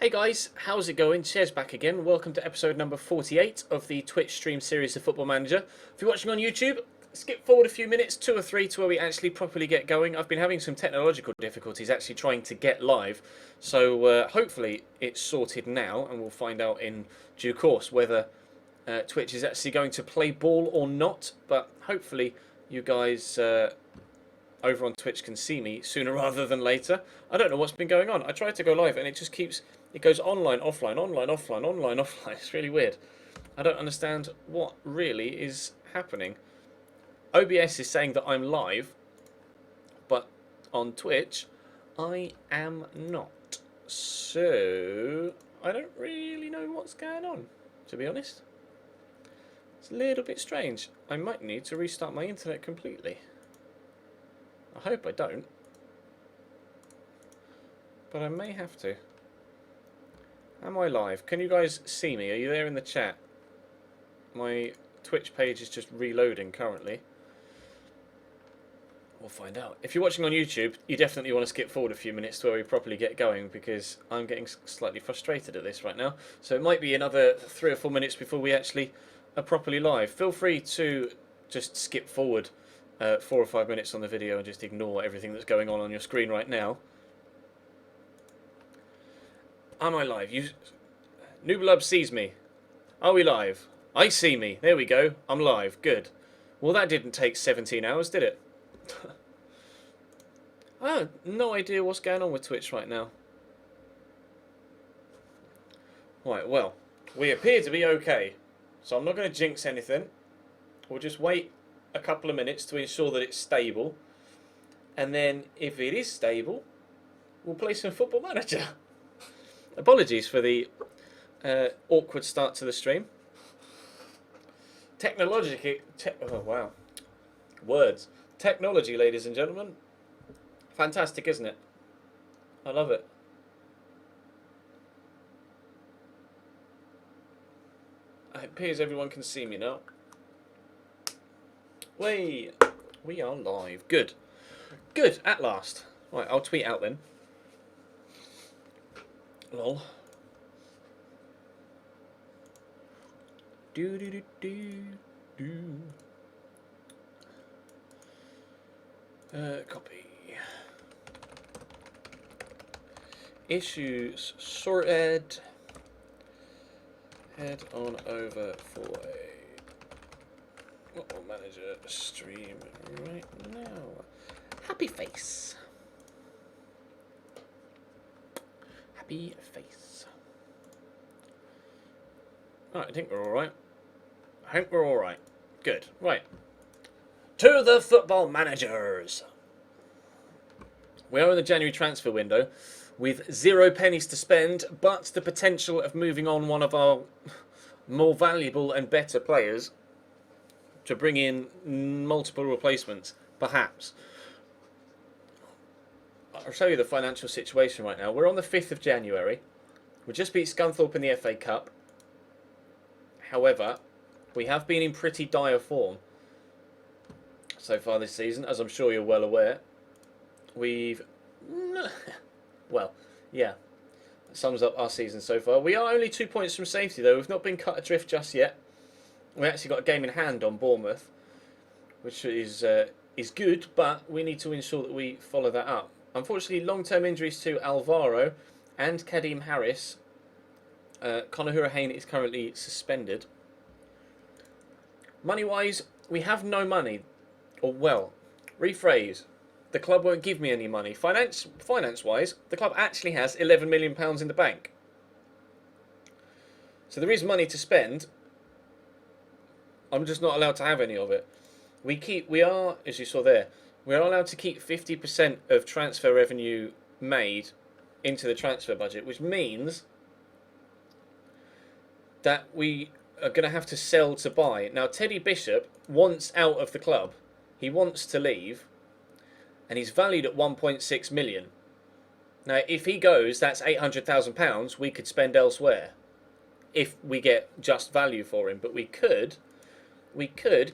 Hey guys, how's it going? Ches back again. Welcome to episode number 48 of the Twitch stream series of Football Manager. If you're watching on YouTube, skip forward a few minutes, 2 or 3, to where we actually properly get going. I've been having some technological difficulties actually trying to get live, so hopefully it's sorted now, and we'll find out in due course whether Twitch is actually going to play ball or not, but hopefully you guys over on Twitch can see me sooner rather than later. I don't know what's been going on. I tried to go live and it just keeps... It goes online, offline, online, offline, online, offline. It's really weird. I don't understand what really is happening. OBS is saying that I'm live, but on Twitch, I am not. So, I don't really know what's going on, to be honest. It's a little bit strange. I might need to restart my internet completely. I hope I don't. But I may have to. Am I live? Can you guys see me? Are you there in the chat? My Twitch page is just reloading currently. We'll find out. If you're watching on YouTube, you definitely want to skip forward a few minutes to where we properly get going, because I'm getting slightly frustrated at this right now. So it might be another 3 or 4 minutes before we actually are properly live. Feel free to just skip forward 4 or 5 minutes on the video and just ignore everything that's going on your screen right now. Am I live? Blurb sees me. Are we live? I see me. There we go. I'm live. Good. Well, that didn't take 17 hours, did it? I have no idea what's going on with Twitch right now. Right, well, we appear to be okay. So I'm not going to jinx anything. We'll just wait a couple of minutes to ensure that it's stable. And then, if it is stable, we'll play some Football Manager. Apologies for the awkward start to the stream. Oh wow, words. Technology, ladies and gentlemen. Fantastic, isn't it? I love it. It appears everyone can see me now. We are live. Good. Good, at last. Right, I'll tweet out then. Lol. Do do do do do. Copy. Issues sorted. Head on over for a Football Manager stream right now. Happy face. Happy face. Alright, I think we're alright. Good. Right. To the Football Managers. We are in the January transfer window with 0 pennies to spend, but the potential of moving on one of our more valuable and better players to bring in multiple replacements, perhaps. I'll show you the financial situation right now. We're on the 5th of January. We just beat Scunthorpe in the FA Cup. However, we have been in pretty dire form so far this season, as I'm sure you're well aware. We've... well, yeah. That sums up our season so far. We are only 2 points from safety, though. We've not been cut adrift just yet. We actually got a game in hand on Bournemouth, which is good, but we need to ensure that we follow that up. Unfortunately, long-term injuries to Alvaro and Kadeem Harris. Conor Hurricane is currently suspended. Money-wise, we have no money. Or, well, rephrase. The club won't give me any money. Finance-wise, the club actually has £11 million in the bank. So there is money to spend. I'm just not allowed to have any of it. We are, as you saw there, we are allowed to keep 50% of transfer revenue made into the transfer budget, which means that we are going to have to sell to buy. Now, Teddy Bishop wants out of the club. He wants to leave, and he's valued at 1.6 million. Now, if he goes, that's £800,000 we could spend elsewhere if we get just value for him. But we could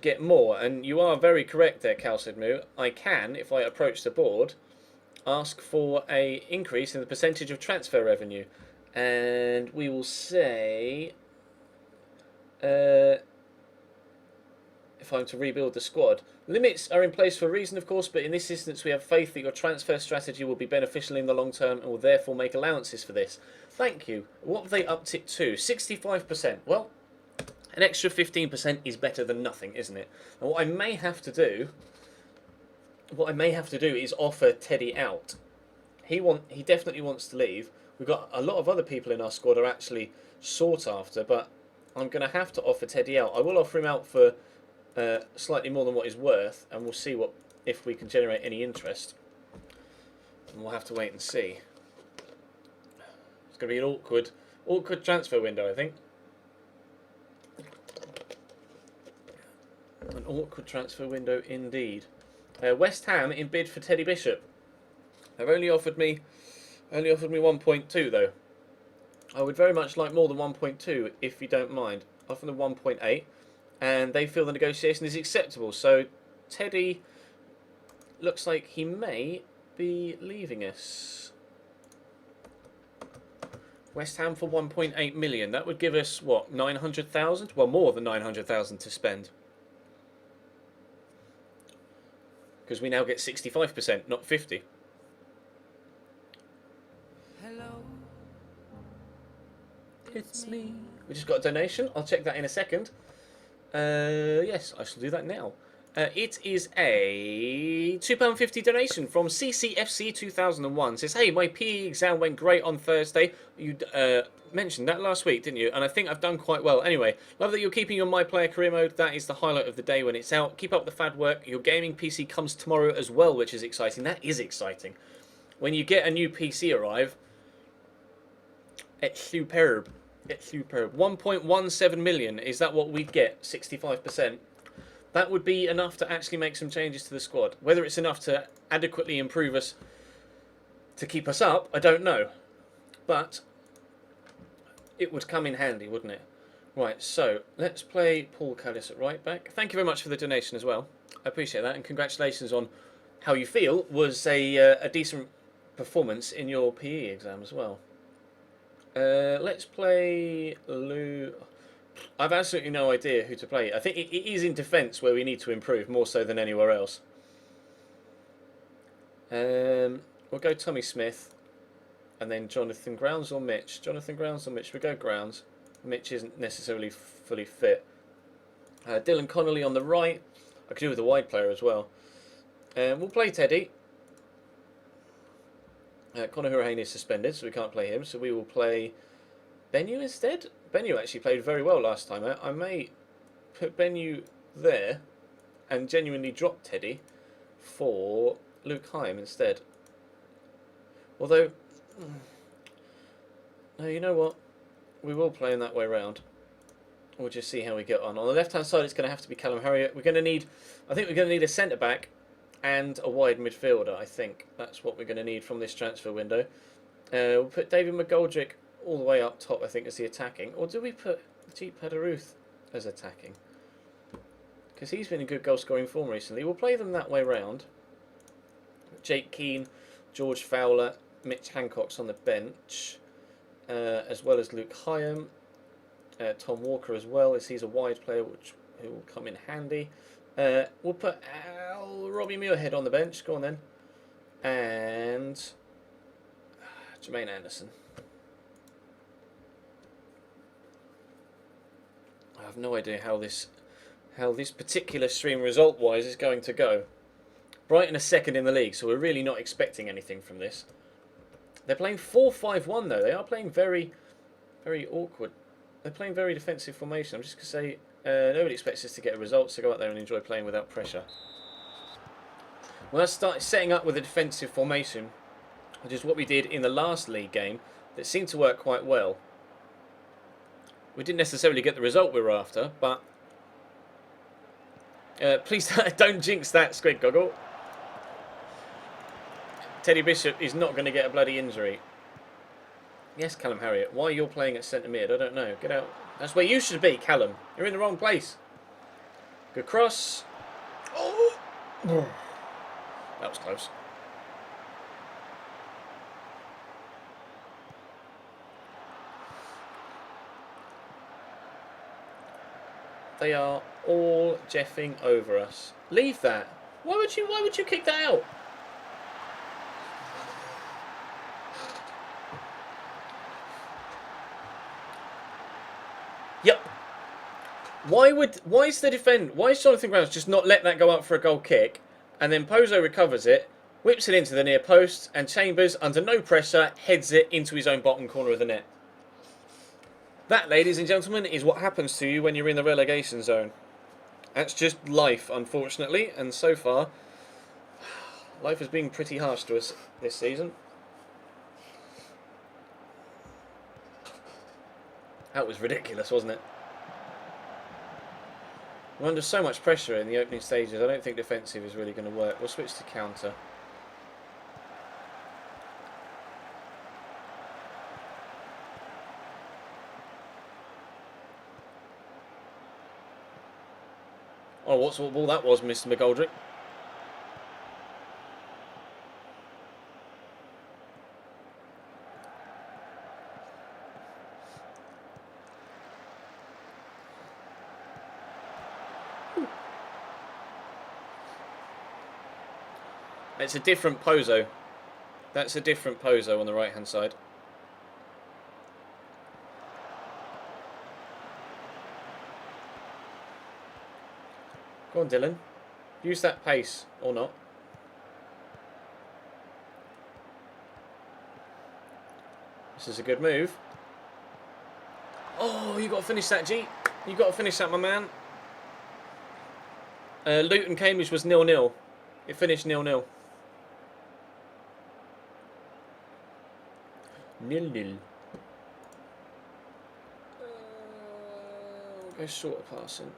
get more, and you are very correct there, Calcidmu. I can, if I approach the board, ask for a increase in the percentage of transfer revenue, And we will say, if I'm to rebuild the squad, limits are in place for a reason, of course, but in this instance we have faith that your transfer strategy will be beneficial in the long term and will therefore make allowances for this. Thank you. What have they upped it to? 65%. Well, an extra 15% is better than nothing, isn't it? And what I may have to do is offer Teddy out. He definitely wants to leave. We've got a lot of other people in our squad are actually sought after, but I'm going to have to offer Teddy out. I will offer him out for slightly more than what he's worth, and we'll see if we can generate any interest. And we'll have to wait and see. It's going to be an awkward transfer window, I think. An awkward transfer window indeed. West Ham in bid for Teddy Bishop. They've only offered me 1.2 though. I would very much like more than 1.2 if you don't mind. Offer them 1.8, and they feel the negotiation is acceptable. So Teddy looks like he may be leaving us. West Ham for 1.8 million. That would give us what, 900,000? Well, more than 900,000 to spend. Because we now get 65%, not 50. Hello, It's me. We just got a donation. I'll check that in a second. Yes, I shall do that now. It is a £2.50 donation from CCFC 2001. It says, hey, my PE exam went great on Thursday. You mentioned that last week, didn't you? And I think I've done quite well. Anyway, love that you're keeping your My Player career mode. That is the highlight of the day when it's out. Keep up the fad work. Your gaming PC comes tomorrow as well, which is exciting. That is exciting. When you get a new PC arrive, it's superb. It's superb. 1.17 million. Is that what we get? 65%. That would be enough to actually make some changes to the squad. Whether it's enough to adequately improve us, to keep us up, I don't know. But it would come in handy, wouldn't it? Right, so let's play Paul Callis at right back. Thank you very much for the donation as well. I appreciate that, and congratulations on how you feel was a decent performance in your PE exam as well. Let's play Lou. I've absolutely no idea who to play. I think it is in defence where we need to improve more so than anywhere else. We'll go Tommy Smith, and then Jonathan Grounds or Mitch. Jonathan Grounds or Mitch? We go Grounds. Mitch isn't necessarily fully fit. Dylan Connolly on the right. I could do with a wide player as well. We'll play Teddy. Conor Hurricane is suspended, so we can't play him. So we will play Benyu instead. Benyu actually played very well last time out. I may put Benyu there and genuinely drop Teddy for Luke Hyam instead. Although, no, you know what? We will play him that way round. We'll just see how we get on. On the left-hand side, it's going to have to be Callum Harriott. I think we're going to need a centre-back and a wide midfielder. I think that's what we're going to need from this transfer window. We'll put David McGoldrick all the way up top, I think, as the attacking. Or do we put Jeep Padaruth as attacking? Because he's been in good goal-scoring form recently. We'll play them that way round. Jake Keane, George Fowler, Mitch Hancock's on the bench, as well as Luke Hyam. Tom Walker as well, as he's a wide player, who will come in handy. We'll put Robbie Muirhead on the bench. Go on then. And Jermaine Anderson. I have no idea how this particular stream result-wise is going to go. Brighton are second in the league, so we're really not expecting anything from this. They're playing 4-5-1 though. They are playing very, very awkward. They're playing very defensive formation. I'm just going to say nobody expects us to get a result, so go out there and enjoy playing without pressure. Well, let's start setting up with a defensive formation, which is what we did in the last league game that seemed to work quite well. We didn't necessarily get the result we were after, but please don't jinx that, Squid Goggle. Teddy Bishop is not going to get a bloody injury. Yes, Callum Harriott. Why you're playing at centre mid, I don't know. Get out. That's where you should be, Callum. You're in the wrong place. Good cross. Oh. That was close. They are all jeffing over us. Leave that. Why would you kick that out? Yep. Why is Jonathan Grounds just not let that go up for a goal kick, and then Pozo recovers it, whips it into the near post, and Chambers, under no pressure, heads it into his own bottom corner of the net. That, ladies and gentlemen, is what happens to you when you're in the relegation zone. That's just life, unfortunately, and so far, life has been pretty harsh to us this season. That was ridiculous, wasn't it? We're under so much pressure in the opening stages, I don't think defensive is really going to work. We'll switch to counter. Oh, what ball that was, Mr. McGoldrick. It's a different Pozo. That's a different Pozo on the right-hand side. Go on, Dylan. Use that pace, or not. This is a good move. Oh, you got to finish that, G. You got to finish that, my man. Luton Cambridge was 0-0. It finished 0-0. 0-0. We'll go shorter passing.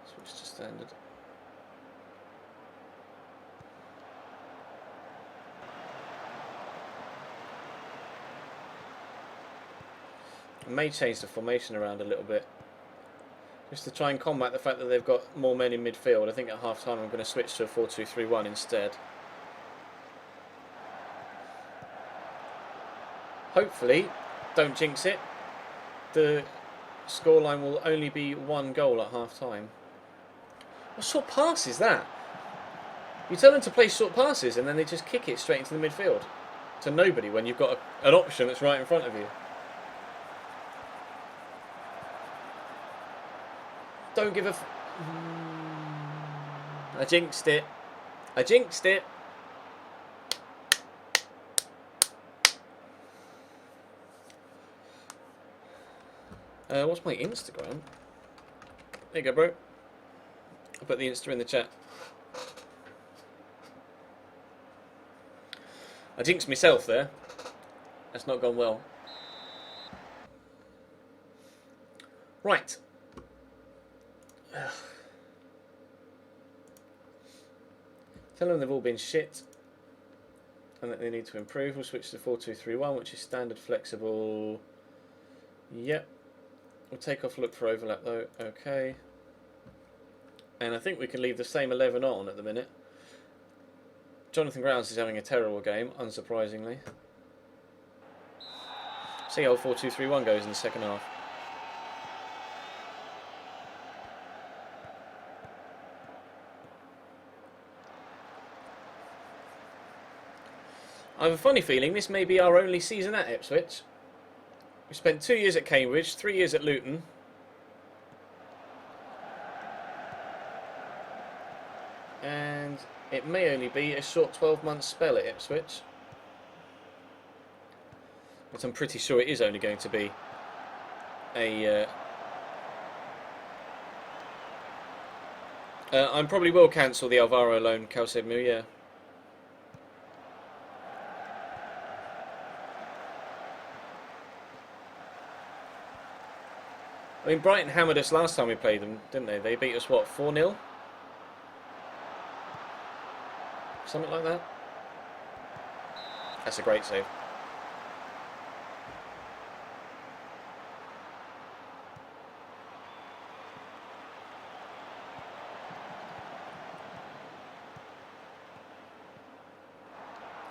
Switch to standard. I may change the formation around a little bit, just to try and combat the fact that they've got more men in midfield. I think at half time I'm going to switch to a 4-2-3-1 instead. Hopefully, don't jinx it, the scoreline will only be 1 goal at half time. What sort of pass is that? You tell them to play short passes and then they just kick it straight into the midfield to nobody when you've got an option that's right in front of you. Don't give a I jinxed it. I jinxed it. What's my Instagram? There you go, bro. I'll put the Insta in the chat. I jinxed myself there. That's not gone well. Right. Tell them they've all been shit and that they need to improve. We'll switch to 4-2-3-1, which is standard, flexible. Yep. We'll take off look for overlap though. Okay. And I think we can leave the same 11 on at the minute. Jonathan Grounds is having a terrible game, unsurprisingly. See how 4-2-3-1 goes in the second half. I have a funny feeling this may be our only season at Ipswich. We spent 2 years at Cambridge, 3 years at Luton. And it may only be a short 12-month spell at Ipswich. But I'm pretty sure it is only going to be a... I probably will cancel the Alvaro loan, Calcedmu, yeah. I mean, Brighton hammered us last time we played them, didn't they? They beat us, what, 4-0? Something like that. That's a great save.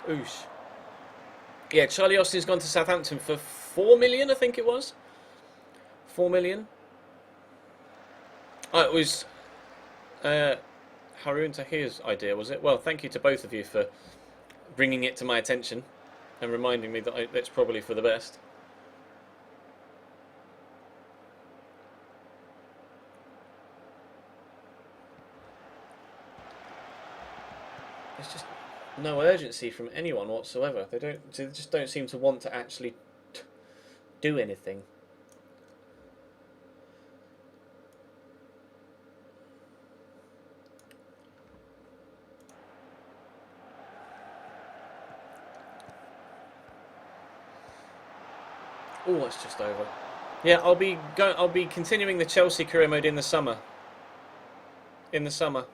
Oosh. Yeah, Charlie Austin's gone to Southampton for 4 million, I think it was. 4 million. Oh, it was Harun Tahir's idea, was it? Well, thank you to both of you for bringing it to my attention and reminding me that that's probably for the best. There's just no urgency from anyone whatsoever. They just don't seem to want to actually do anything. Oh, it's just over. Yeah, I'll be continuing the Chelsea career mode in the summer. In the summer.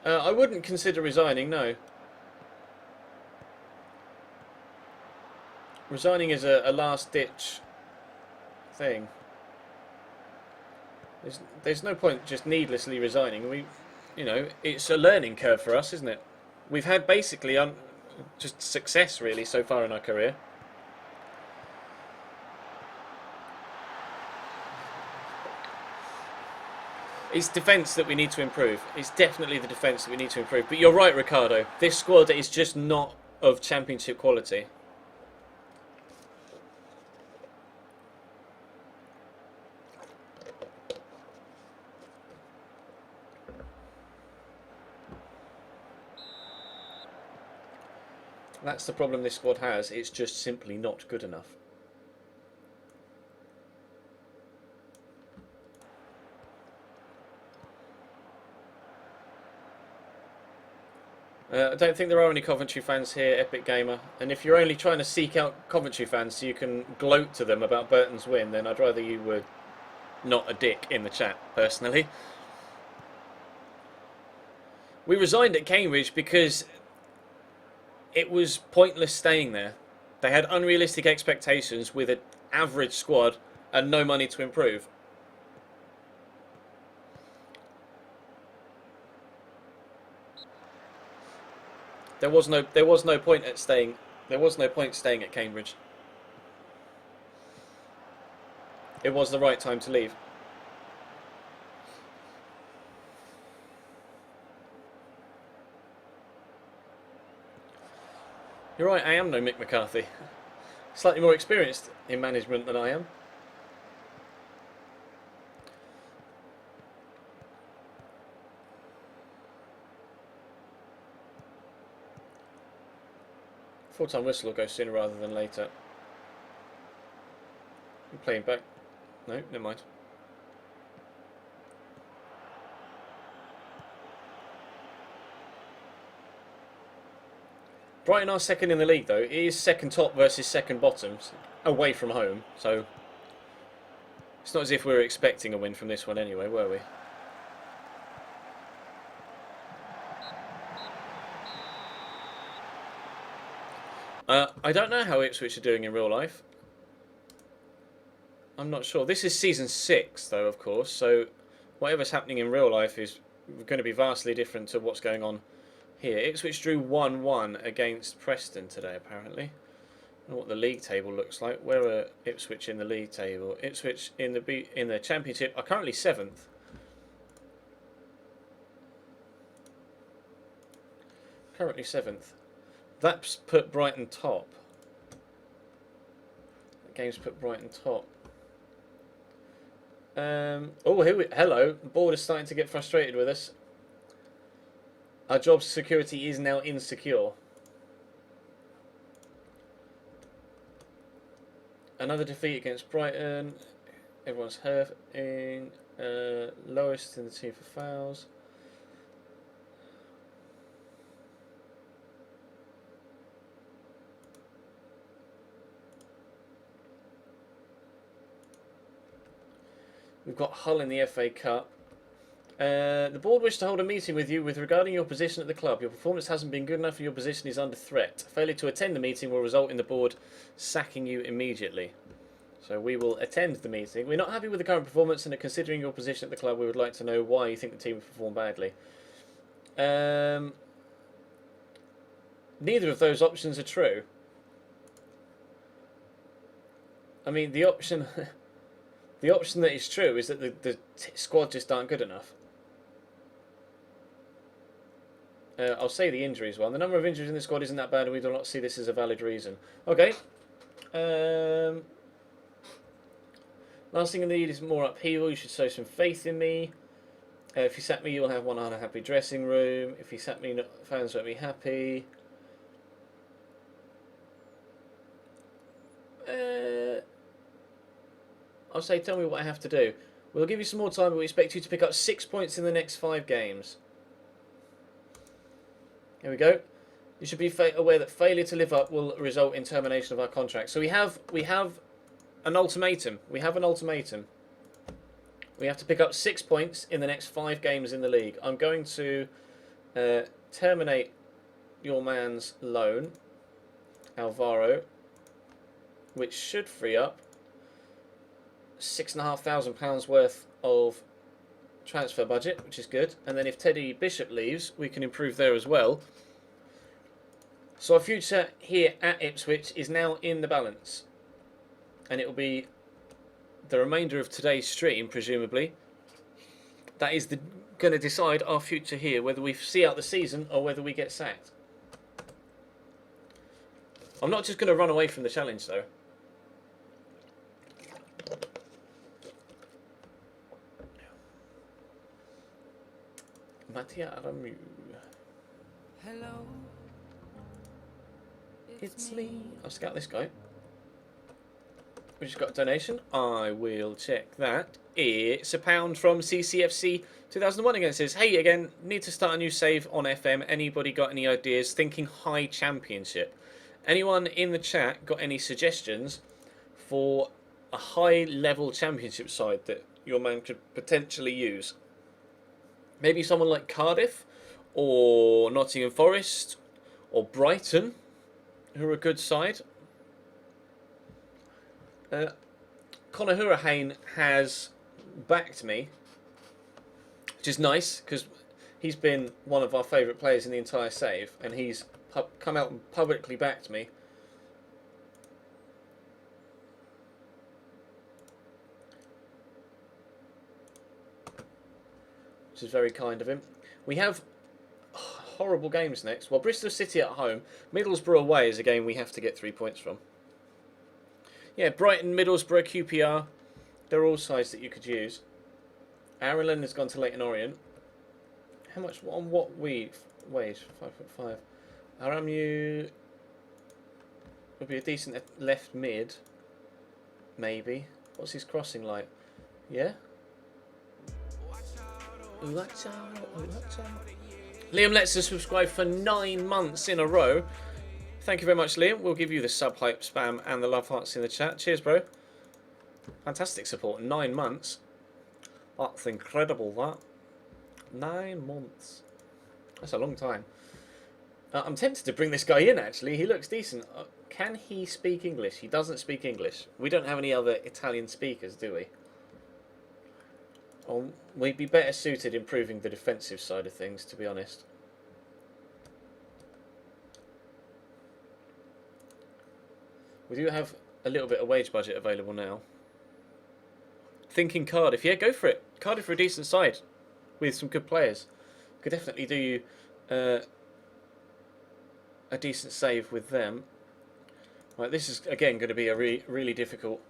I wouldn't consider resigning. No. Resigning is a last-ditch thing. There's no point just needlessly resigning. It's a learning curve for us, isn't it? We've had basically just success really so far in our career. It's defence that we need to improve. It's definitely the defence that we need to improve. But you're right, Ricardo. This squad is just not of championship quality. That's the problem this squad has. It's just simply not good enough. I don't think there are any Coventry fans here, Epic Gamer. And if you're only trying to seek out Coventry fans so you can gloat to them about Burton's win, then I'd rather you were not a dick in the chat, personally. We resigned at Cambridge because it was pointless staying there. They had unrealistic expectations with an average squad and no money to improve. There was no point at staying. There was no point staying at Cambridge. It was the right time to leave. You're right, I am no Mick McCarthy. Slightly more experienced in management than I am. Full-time whistle will go sooner rather than later. I'm playing back. No, never mind. Brighton are second in the league, though. It is second top versus second bottom, away from home. So it's not as if we were expecting a win from this one anyway, were we? I don't know how Ipswich are doing in real life. I'm not sure. This is season 6, though, of course. So whatever's happening in real life is going to be vastly different to what's going on here. Ipswich drew 1-1 against Preston today, apparently. I don't know what the league table looks like. Where are Ipswich in the league table? Ipswich in the Championship are currently 7th. Currently 7th. That's put Brighton top. That game's put Brighton top. Hello. The board is starting to get frustrated with us. Our job security is now insecure. Another defeat against Brighton. Everyone's hurting. Lowest in the team for fouls. We've got Hull in the FA Cup. The board wish to hold a meeting with you regarding your position at the club. Your performance hasn't been good enough and your position is under threat. Failure to attend the meeting will result in the board sacking you immediately. So we will attend the meeting. We're not happy with the current performance and considering your position at the club, we would like to know why you think the team has performed badly. Neither of those options are true. I mean, the option, the option that is true is that the squad just aren't good enough. I'll say the injuries one. The number of injuries in the squad isn't that bad, and we do not see this as a valid reason. Okay. Last thing I need is more upheaval. You should show some faith in me. If you sack me, you'll have one unhappy dressing room. If you sack me, fans won't be happy. I'll say, tell me what I have to do. We'll give you some more time, but we expect you to pick up 6 points in the next 5 games. Here we go. You should be aware that failure to live up will result in termination of our contract. So we have an ultimatum. We have an ultimatum. We have to pick up 6 points in the next 5 games in the league. I'm going to terminate your man's loan, Alvaro, which should free up £6,500 worth of transfer budget, which is good. And then if Teddy Bishop leaves, we can improve there as well. So our future here at Ipswich is now in the balance. And it will be the remainder of today's stream, presumably. That is going to decide our future here, whether we see out the season or whether we get sacked. I'm not just going to run away from the challenge, though. Mattia Aramu. Hello. It's me. I'll scout this guy. We just got a donation. I will check that. It's £1 from CCFC 2001 again. It says, hey again, need to start a new save on FM. Anybody got any ideas? Thinking high championship. Anyone in the chat got any suggestions for a high level championship side that your man could potentially use? Maybe someone like Cardiff or Nottingham Forest or Brighton, who are a good side. Conor Hurricane has backed me, which is nice because he's been one of our favourite players in the entire save, and he's come out and publicly backed me. Which is very kind of him. We have horrible games next. Well, Bristol City at home. Middlesbrough away is a game we have to get 3 points from. Yeah, Brighton, Middlesbrough, QPR. They're all sides that you could use. Ireland has gone to Leyton Orient. How much? On what wage? 5.5. Aramu would be a decent left mid. Maybe. What's his crossing like? Yeah? Liam lets us subscribe for 9 months in a row. Thank you very much, Liam. We'll give you the sub hype spam and the love hearts in the chat. Cheers, bro. Fantastic support. 9 months. That's incredible, that. 9 months. That's a long time. I'm tempted to bring this guy in, actually. He looks decent. Can he speak English? He doesn't speak English. We don't have any other Italian speakers, do we? We'd be better suited improving the defensive side of things, to be honest. We do have a little bit of wage budget available now. Thinking Cardiff. Yeah, go for it. Cardiff are a decent side with some good players. Could definitely do you a decent save with them. Right, this is, again, going to be a really difficult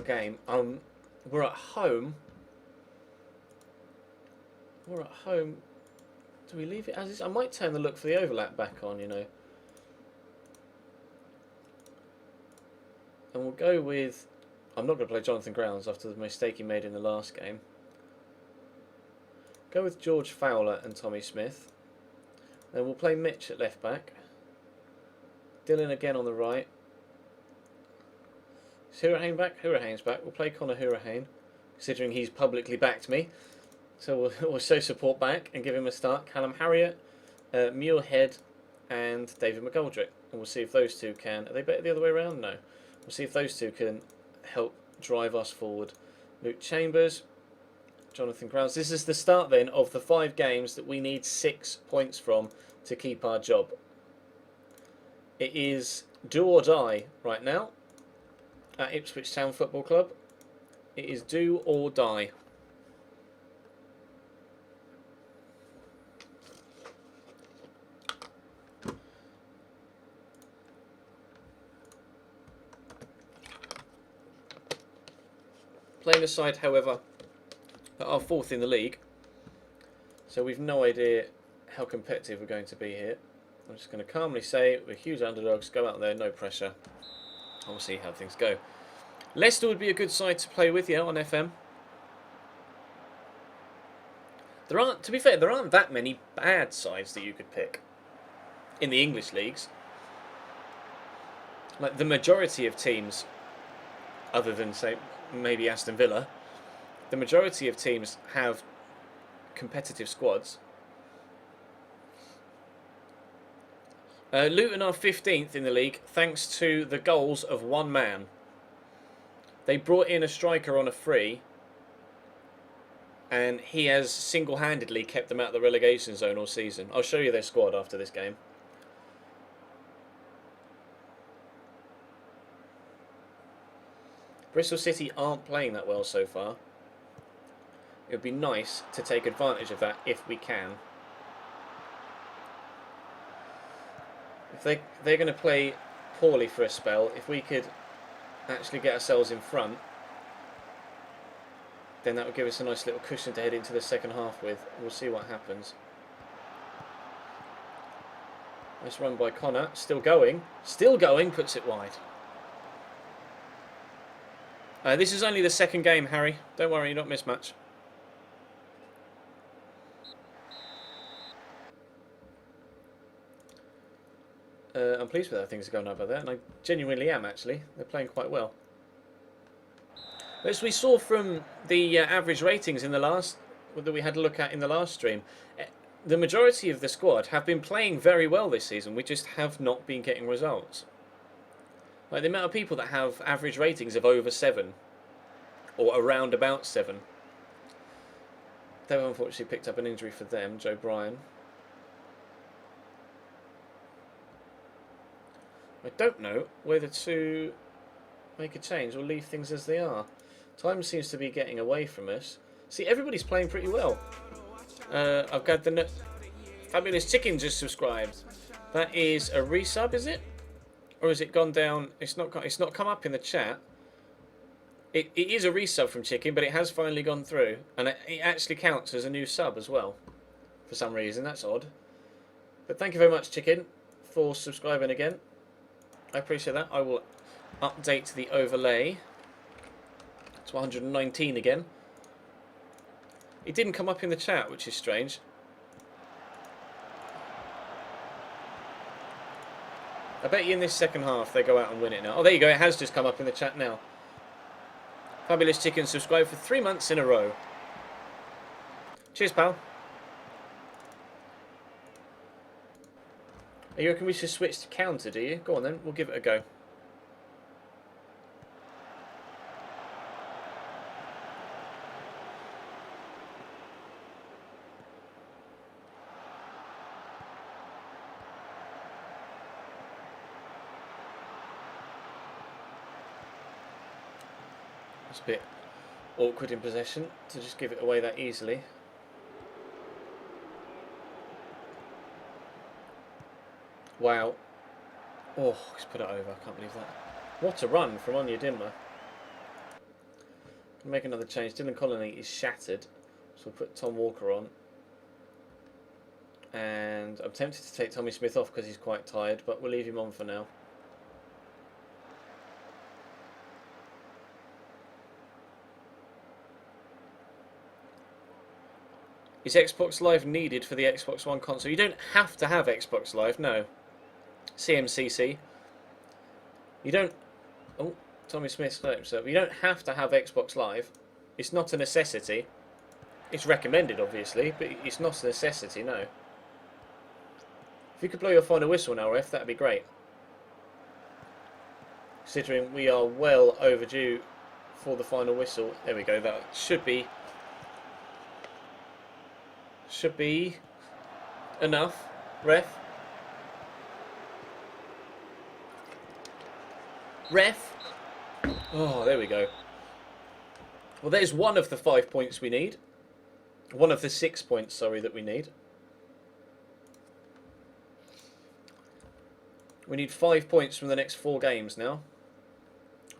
game. We're at home. We're at home. Do we leave it as is? I might turn the look for the overlap back on, you know. And we'll go with... I'm not going to play Jonathan Grounds after the mistake he made in the last game. Go with George Fowler and Tommy Smith. Then we'll play Mitch at left back. Dylan again on the right. Is Hurricane back? Hurricane's back. We'll play Conor Hurricane, considering he's publicly backed me. So we'll show support back and give him a start. Callum Harriott, Muirhead and David McGoldrick. And we'll see if those two can... Are they better the other way around? No. We'll see if those two can help drive us forward. Luke Chambers, Jonathan Grounds. This is the start then of the 5 games that we need 6 points from to keep our job. It is do or die right now. at Ipswich Town Football Club. It is do or die. Playing a side, however, that are fourth in the league, so we've no idea how competitive we're going to be here. I'm just going to calmly say we're huge underdogs, go out there, no pressure. We'll see how things go. Leicester would be a good side to play with, yeah, on FM. To be fair, there aren't that many bad sides that you could pick in the English leagues. Like the majority of teams, other than say maybe Aston Villa, the majority of teams have competitive squads. Luton are 15th in the league thanks to the goals of one man. They brought in a striker on a free, and he has single-handedly kept them out of the relegation zone all season. I'll show you their squad after this game. Bristol City aren't playing that well so far. It would be nice to take advantage of that if we can. If they're going to play poorly for a spell, if we could actually get ourselves in front, then that would give us a nice little cushion to head into the second half with. We'll see what happens. Nice run by Connor. Still going, puts it wide. This is only the second game, Harry. Don't worry, you're not missed much. I'm pleased with how things are going over there, and I genuinely am, actually. They're playing quite well. As we saw from the average ratings in the last that we had a look at in the last stream, the majority of the squad have been playing very well this season. We just have not been getting results. Like the amount of people that have average ratings of over 7, or around about 7. They've unfortunately picked up an injury for them, Joe Bryan. I don't know whether to make a change or leave things as they are. Time seems to be getting away from us. See, everybody's playing pretty well. I've got the Fabulous Chicken just subscribed. That is a resub, is it? Or has it gone down? It's not come up in the chat. It is a resub from Chicken, but it has finally gone through. And it actually counts as a new sub as well. For some reason, that's odd. But thank you very much, Chicken, for subscribing again. I appreciate that. I will update the overlay to 119 again. It didn't come up in the chat, which is strange. I bet you in this second half they go out and win it now. Oh, there you go. It has just come up in the chat now. Fabulous Chicken subscribed for 3 months in a row. Cheers, pal. You reckon we should switch to counter, do you? Go on then, we'll give it a go. It's a bit awkward in possession to just give it away that easily. Wow. Oh, he's put it over. I can't believe that. What a run from Onyedinma. Make another change. Dylan Colony is shattered. So we'll put Tom Walker on. And I'm tempted to take Tommy Smith off because he's quite tired, but we'll leave him on for now. Is Xbox Live needed for the Xbox One console? You don't have to have Xbox Live, no. CMCC. You don't... Oh, Tommy Smith hurt himself. You don't have to have Xbox Live. It's not a necessity. It's recommended, obviously, but it's not a necessity, no. If you could blow your final whistle now, Ref, that'd be great. Considering we are well overdue for the final whistle. There we go, that should be enough, Ref. Oh, there we go. Well, there's one of the 5 points we need. One of the 6 points, sorry, that we need. We need 5 points from the next 4 games now.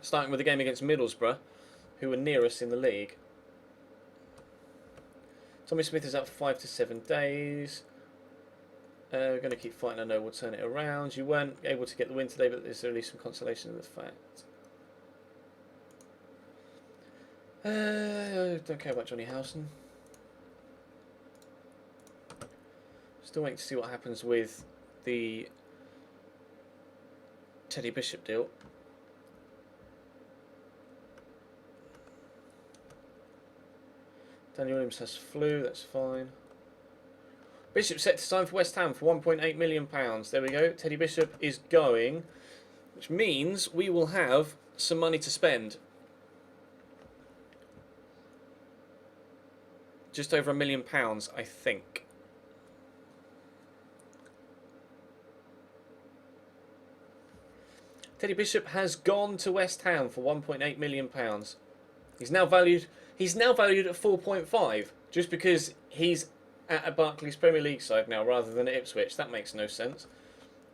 Starting with the game against Middlesbrough, who are near us in the league. Tommy Smith is out for 5 to 7 days. We're going to keep fighting. I know we'll turn it around. You weren't able to get the win today, but there's at least some consolation in the fact. Don't care about Johnny Howson. Still waiting to see what happens with the Teddy Bishop deal. Daniel Williams has flu, that's fine. Bishop set to sign for West Ham for £1.8 million. There we go. Teddy Bishop is going, which means we will have some money to spend. Just over £1 million, I think. Teddy Bishop has gone to West Ham for £1.8 million. He's now valued at 4.5 just because he's at a Barclays Premier League side now rather than at Ipswich. That makes no sense.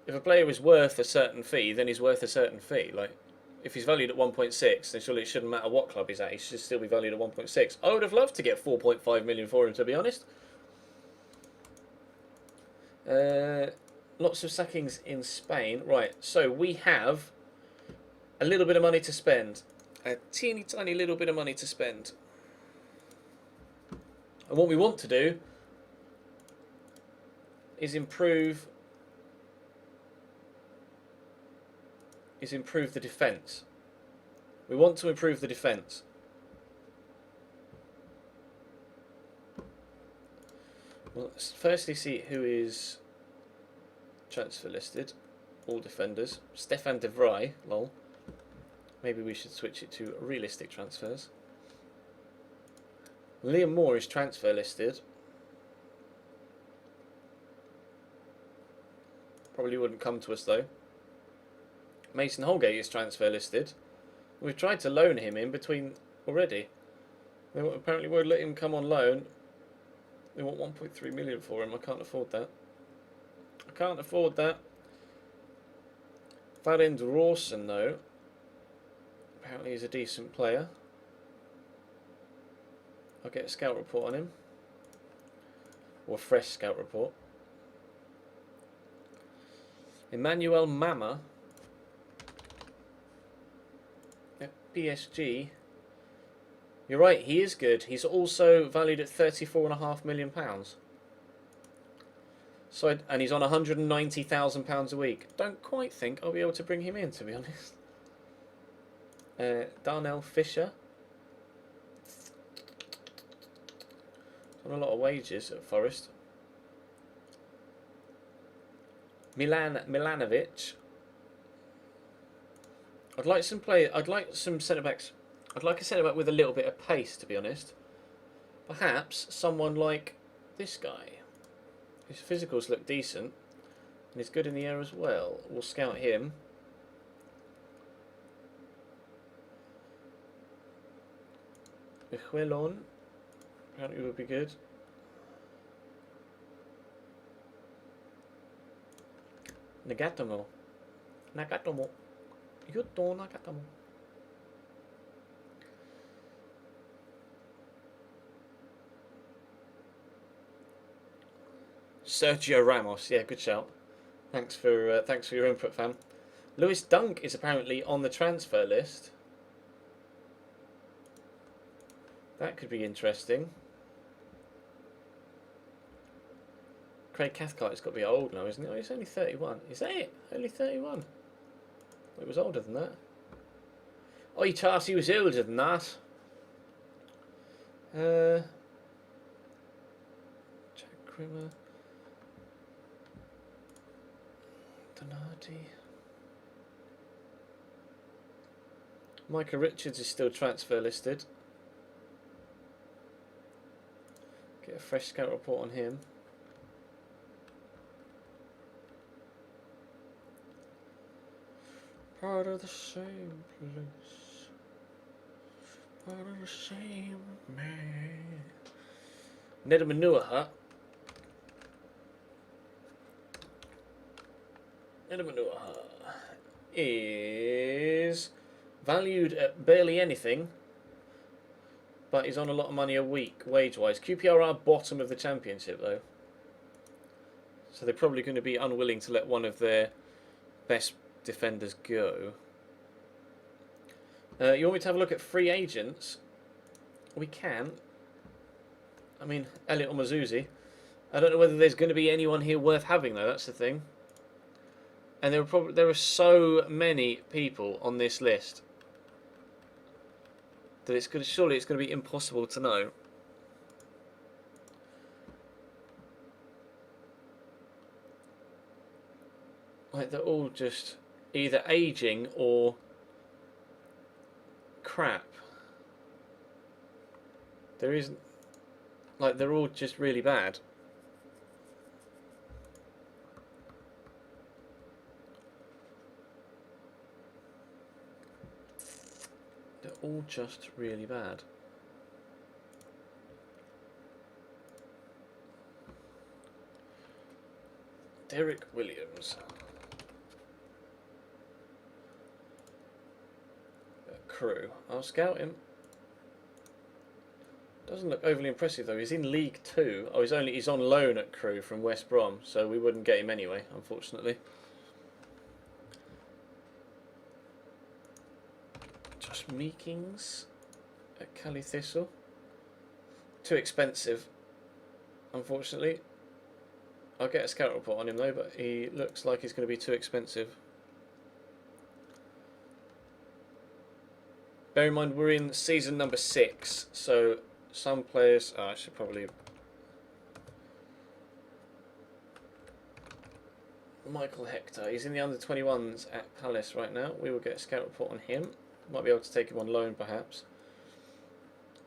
If a player is worth a certain fee, then he's worth a certain fee. Like, if he's valued at 1.6, then surely it shouldn't matter what club he's at. He should still be valued at 1.6. I would have loved to get 4.5 million for him, to be honest. Lots of sackings in Spain. Right, so we have a little bit of money to spend. A teeny tiny little bit of money to spend. And what we want to do is improve the defence. We want to improve the defence. Well, let's firstly see who is transfer listed. All defenders. Stefan de Vrij, lol. Maybe we should switch it to realistic transfers. Liam Moore is transfer listed. Probably wouldn't come to us though. Mason Holgate is transfer listed. We've tried to loan him in between already. They apparently won't let him come on loan. They want 1.3 million for him. I can't afford that. I can't afford that. Valend Rawson though. Apparently he's a decent player. I'll get a scout report on him. Or a fresh scout report. Emmanuel Mama at PSG. You're right, he is good. He's also valued at £34.5 million. So, and he's on £190,000 a week. Don't quite think I'll be able to bring him in, to be honest. Darnell Fisher. On a lot of wages at Forest. Milanovic. I'd like some centre backs. I'd like a centre back with a little bit of pace, to be honest. Perhaps someone like this guy. His physicals look decent and he's good in the air as well. We'll scout him. Michuelon apparently would be good. Nagatomo. Yuto Nagatomo. Sergio Ramos. Yeah, good shout. Thanks for your input, fam. Lewis Dunk is apparently on the transfer list. That could be interesting. Craig Cathcart's got to be old now, isn't he? Oh, he's only 31. Is that it? Only 31? Well, it was older than that. Oh, he thought he was older than that. Jack Grimmer. Donati. Micah Richards is still transfer listed. Get a fresh scout report on him. Part of the same place. Ned Manure Hut. Ned Manure Hut is valued at barely anything, but he's on a lot of money a week, wage-wise. QPR are bottom of the championship, though. So they're probably going to be unwilling to let one of their best defenders go. You want me to have a look at free agents? We can. I mean, Elliot Omazuzi. I don't know whether there's going to be anyone here worth having, though. That's the thing. And there are so many people on this list that surely it's going to be impossible to know. Like, they're all just either aging or crap. There isn't... Like, they're all just really bad. They're all just really bad. Derek Williams. Crew. I'll scout him. Doesn't look overly impressive though. He's in League 2. Oh, he's on loan at Crew from West Brom, so we wouldn't get him anyway, unfortunately. Josh Meekings at Cali Thistle. Too expensive, unfortunately. I'll get a scout report on him though, but he looks like he's going to be too expensive. Bear in mind we're in season number 6, so some players... Oh, I should probably... Michael Hector, he's in the under-21s at Palace right now. We will get a scout report on him. Might be able to take him on loan perhaps.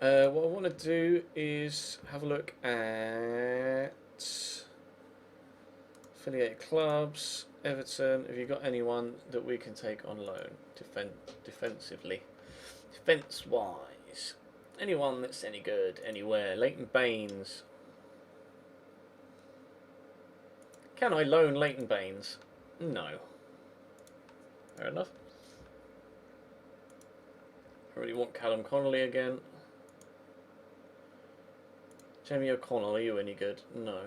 What I want to do is have a look at affiliated clubs. Everton, have you got anyone that we can take on loan defensively? Defence-wise. Anyone that's any good anywhere. Leighton Baines. Can I loan Leighton Baines? No. Fair enough. I really want Callum Connolly again. Jamie O'Connell, are you any good? No.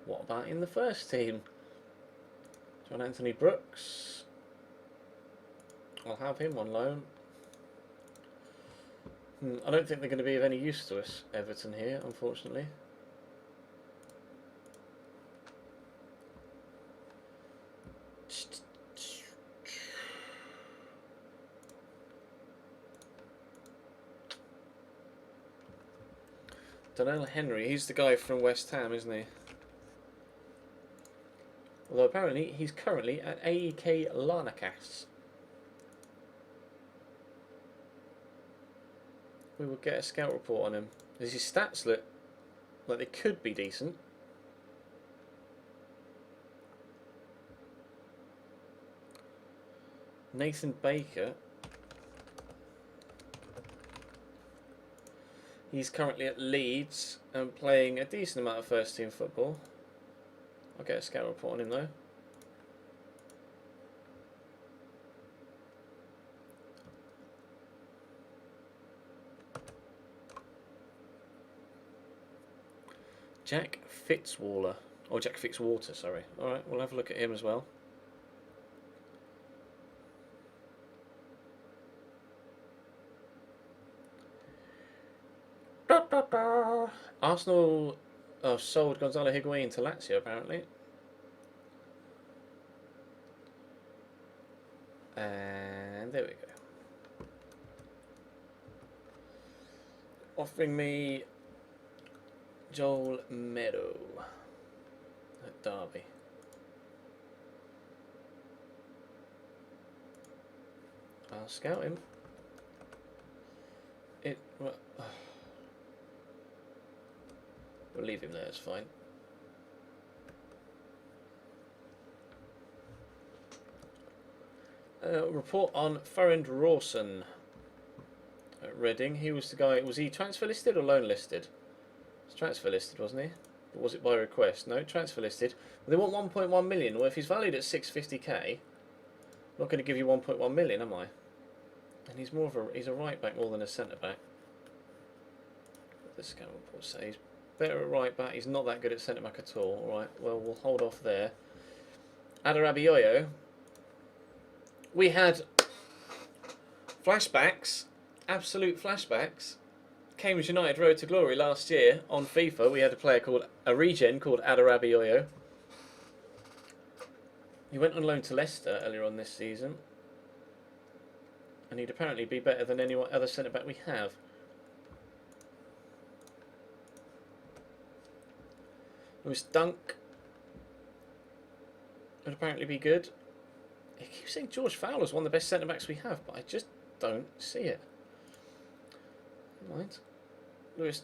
What about in the first team? John Anthony Brooks. I'll have him on loan. I don't think they're going to be of any use to us, Everton here, unfortunately. Donnell Henry, he's the guy from West Ham, isn't he? Although apparently he's currently at AEK Larnakas. We will get a scout report on him. Does his stats look like they could be decent? Nathan Baker. He's currently at Leeds and playing a decent amount of first team football. I'll get a scout report on him though. Jack Fitzwater. Or Jack Fitzwater, sorry. Alright, we'll have a look at him as well. Arsenal sold Gonzalo Higuain to Lazio apparently. And there we go. Offering me Joel Meadow at Derby. I'll scout him. We'll leave him there, it's fine. Report on Farrend Rawson at Reading. He was the guy. Was he transfer listed or loan listed? He was transfer listed, wasn't he? Or was it by request? No, transfer listed. Well, they want 1.1 million. Well, if he's valued at 650k, I'm not going to give you 1.1 million, am I? And he's he's a right back more than a centre back. What the scout report says. He's better at right back. He's not that good at centre back at all. All right. Well, we'll hold off there. Adarabioyo. We had flashbacks, absolute flashbacks. Cambridge United Road to Glory last year on FIFA. We had a regen called Adarabioyo. He went on loan to Leicester earlier on this season, and he'd apparently be better than any other centre back we have. Lewis Dunk would apparently be good. He keeps saying George Fowler's one of the best centre backs we have, but I just don't see it. Never mind. Lewis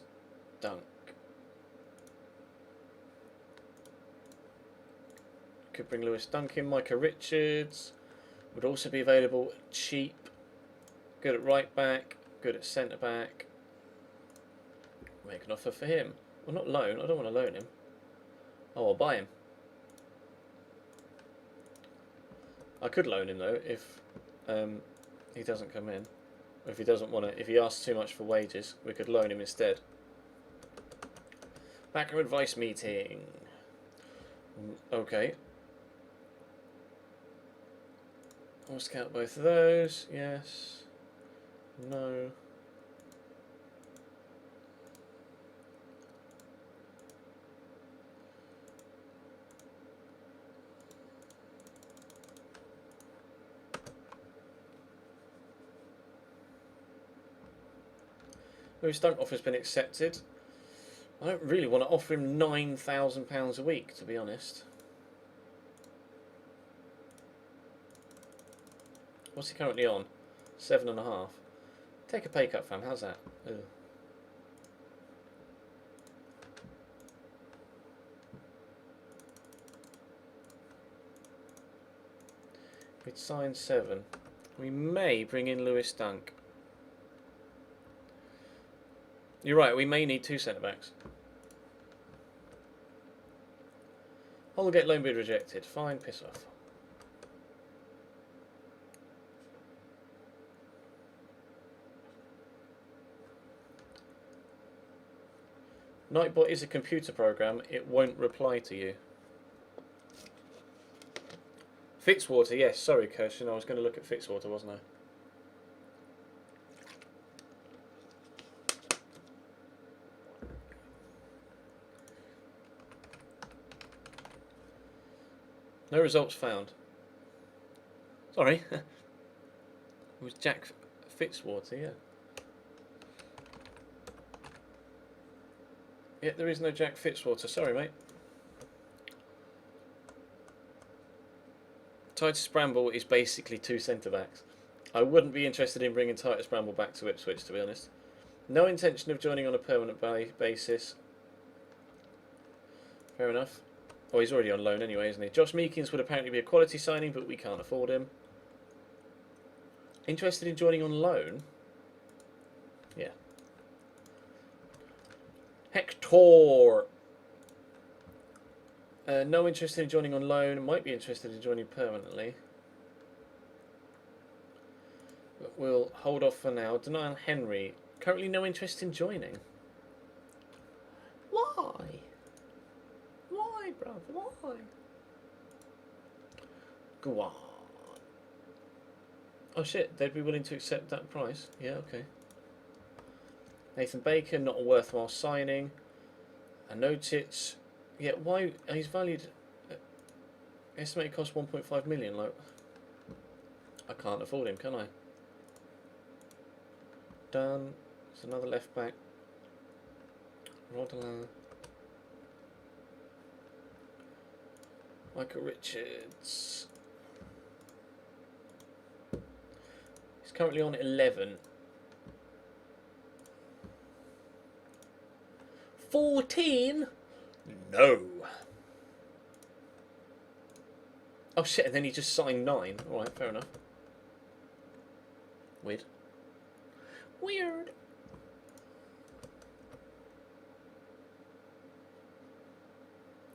Dunk. Could bring Lewis Dunk in. Micah Richards would also be available cheap. Good at right back. Good at centre back. Make an offer for him. Well, not loan. I don't want to loan him. Oh, I'll buy him. I could loan him though if he doesn't come in. Or if he doesn't want to. If he asks too much for wages, we could loan him instead. Backer advice meeting. Okay. I'll scout both of those. Yes. No. Lewis Dunk offer's been accepted. I don't really want to offer him £9,000 a week, to be honest. What's he currently on? 7.5. Take a pay cut, fam. How's that? Ugh. We'd sign 7. We may bring in Lewis Dunk. You're right, we may need 2 centre-backs. Holgate loan bid rejected. Fine, piss off. Nightbot is a computer program. It won't reply to you. Fitzwater, yes. Sorry, Kirsten. I was going to look at Fitzwater, wasn't I? No results found. Sorry. It was Jack Fitzwater, yeah. Yeah, there is no Jack Fitzwater. Sorry, mate. Titus Bramble is basically 2 centre-backs. I wouldn't be interested in bringing Titus Bramble back to Ipswich, to be honest. No intention of joining on a permanent basis. Fair enough. Oh, he's already on loan anyway, isn't he? Josh Meekins would apparently be a quality signing, but we can't afford him. Interested in joining on loan? Yeah. Hector. No interest in joining on loan. Might be interested in joining permanently. But we'll hold off for now. Denial Henry. Currently no interest in joining. Why? Why, bruv? Why? Go on. Oh shit, they'd be willing to accept that price. Yeah, okay. Nathan Baker, not a worthwhile signing. Anotich. Yeah, why? He's valued. Estimated cost 1.5 million. Like, I can't afford him, can I? Done. It's another left back. Rodelin. Michael Richards. He's currently on 11. 14? No. Oh shit, and then he just signed 9. Alright, fair enough. Weird.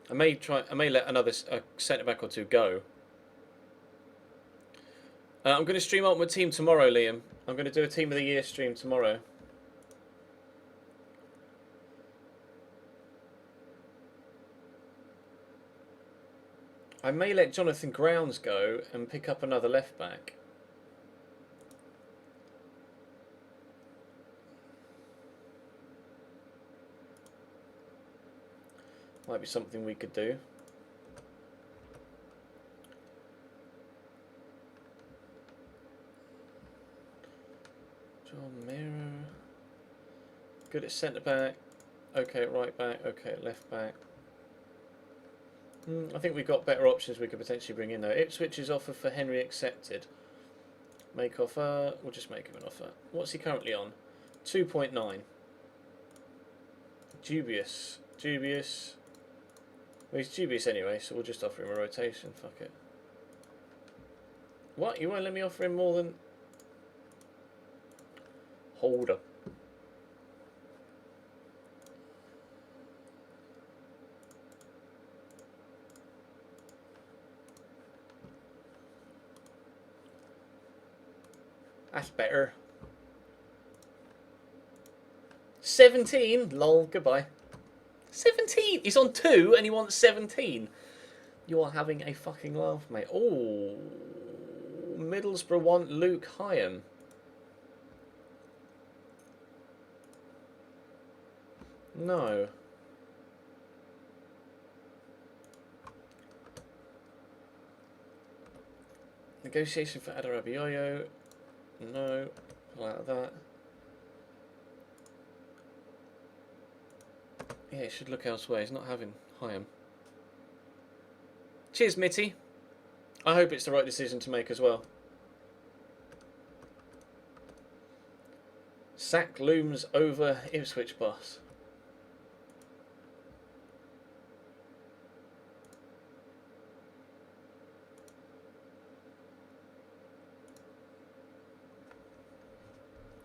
I may let another centre back or two go. I'm going to stream Ultimate Team tomorrow, Liam. I'm going to do a Team of the Year stream tomorrow. I may let Jonathan Grounds go and pick up another left back. Might be something we could do. John Mirror. Good at centre back. Okay at right back. Okay at left back. I think we've got better options we could potentially bring in though. Ipswich's offer for Henry accepted. Make offer. We'll just make him an offer. What's he currently on? 2.9. Dubious. Dubious. Well, he's dubious anyway, so we'll just offer him a rotation. Fuck it. What? You won't let me offer him more than... Hold up. That's better. 17? Lol, goodbye. 17? He's on 2 and he wants 17. You are having a fucking laugh, mate. Oh, Middlesbrough want Luke Hyam. No. Negotiation for Adarabioyo. No. Like that. Yeah, he should look elsewhere. He's not having Hyam. Cheers, Mitty. I hope it's the right decision to make as well. Sack looms over Ipswich boss.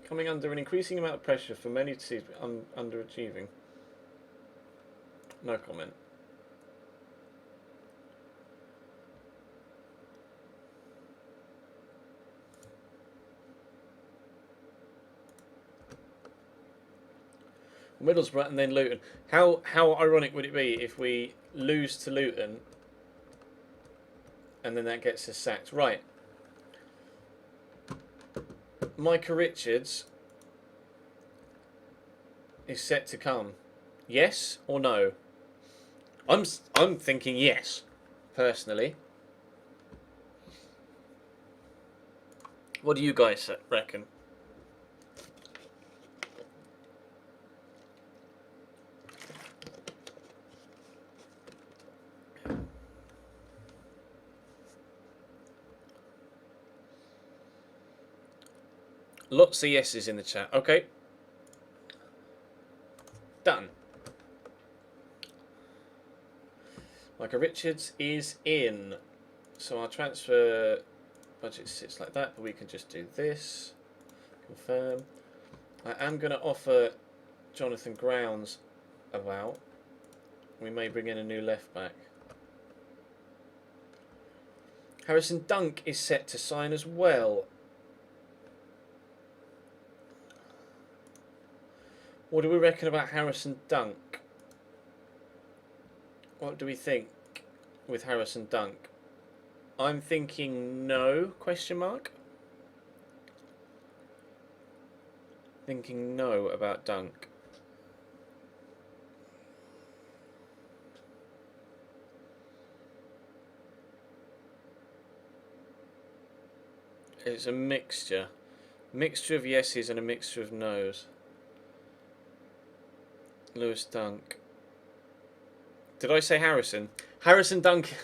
Coming under an increasing amount of pressure for many to see underachieving. No comment. Middlesbrough and then Luton. How ironic would it be if we lose to Luton and then that gets us sacked? Right. Micah Richards is set to come. Yes or no? I'm thinking yes, personally. What do you guys reckon? Lots of yeses in the chat. Okay. Done. Micah Richards is in. So our transfer budget sits like that, but we can just do this. Confirm. I am going to offer Jonathan Grounds about. We may bring in a new left back. Harrison Dunk is set to sign as well. What do we reckon about Harrison Dunk? What do we think with Harrison Dunk? I'm thinking no, question mark. Thinking no about Dunk. It's a mixture. Mixture of yeses and a mixture of no's. Lewis Dunk. Did I say Harrison? Harrison Dunk.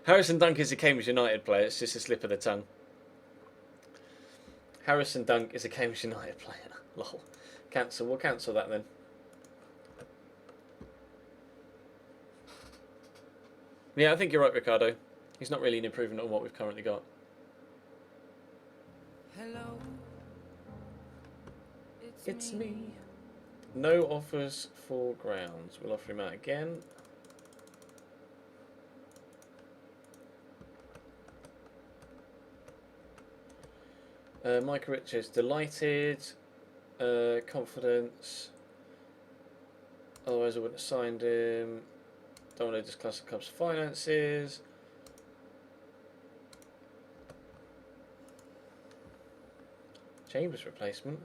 Harrison Dunk is a Cambridge United player. It's just a slip of the tongue. Harrison Dunk is a Cambridge United player. Lol. Cancel. We'll cancel that then. Yeah, I think you're right, Ricardo. He's not really an improvement on what we've currently got. Hello. It's me. No offers for grounds. We'll offer him out again. Micah Richards, delighted. Confidence. Otherwise I wouldn't have signed him. Don't want to discuss the club's finances. Chambers replacement?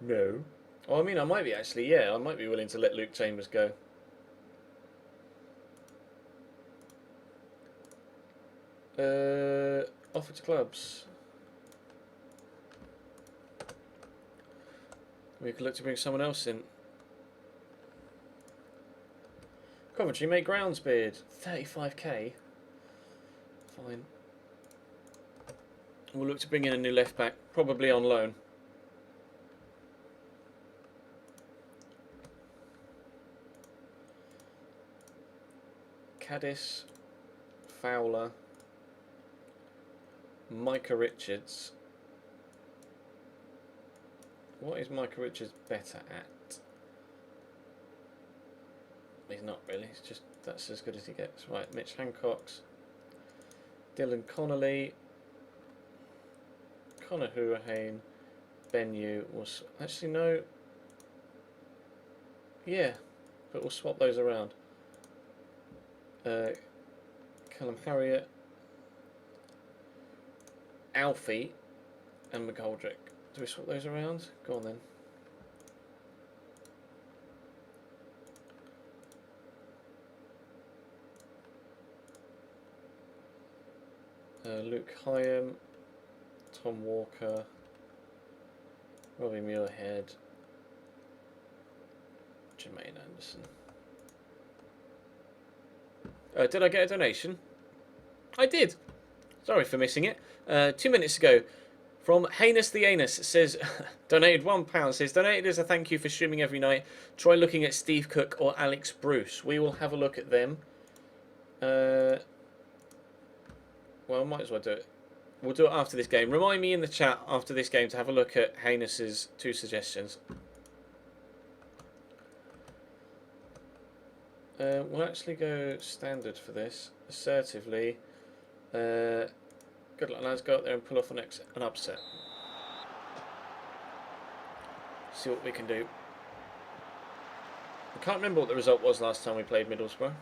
No. Oh, I mean, I might be actually, yeah, I might be willing to let Luke Chambers go. Offer to clubs. We could look to bring someone else in. Coventry, make grounds bid. 35k. Fine. We'll look to bring in a new left back, probably on loan. Caddis, Fowler, Micah Richards. What is Micah Richards better at? He's not really, it's just that's as good as he gets. Right, Mitch Hancock's, Dylan Connolly, Connor Hourihane, Ben Yu was actually no. Yeah, but we'll swap those around. Callum Harriott, Alfie, and McGoldrick. Do we swap those around? Go on then. Luke Hyam, Tom Walker, Robbie Muirhead, Jermaine Anderson. Did I get a donation? I did. Sorry for missing it. 2 minutes ago, from Heinous the Anus, it says, donated £1, says, donated as a thank you for streaming every night. Try looking at Steve Cook or Alex Bruce. We will have a look at them. Well, might as well do it. We'll do it after this game. Remind me in the chat after this game to have a look at Heinous's 2 suggestions. We'll actually go standard for this. Assertively. Good luck, lads. Go out there and pull off an upset. See what we can do. I can't remember what the result was last time we played Middlesbrough.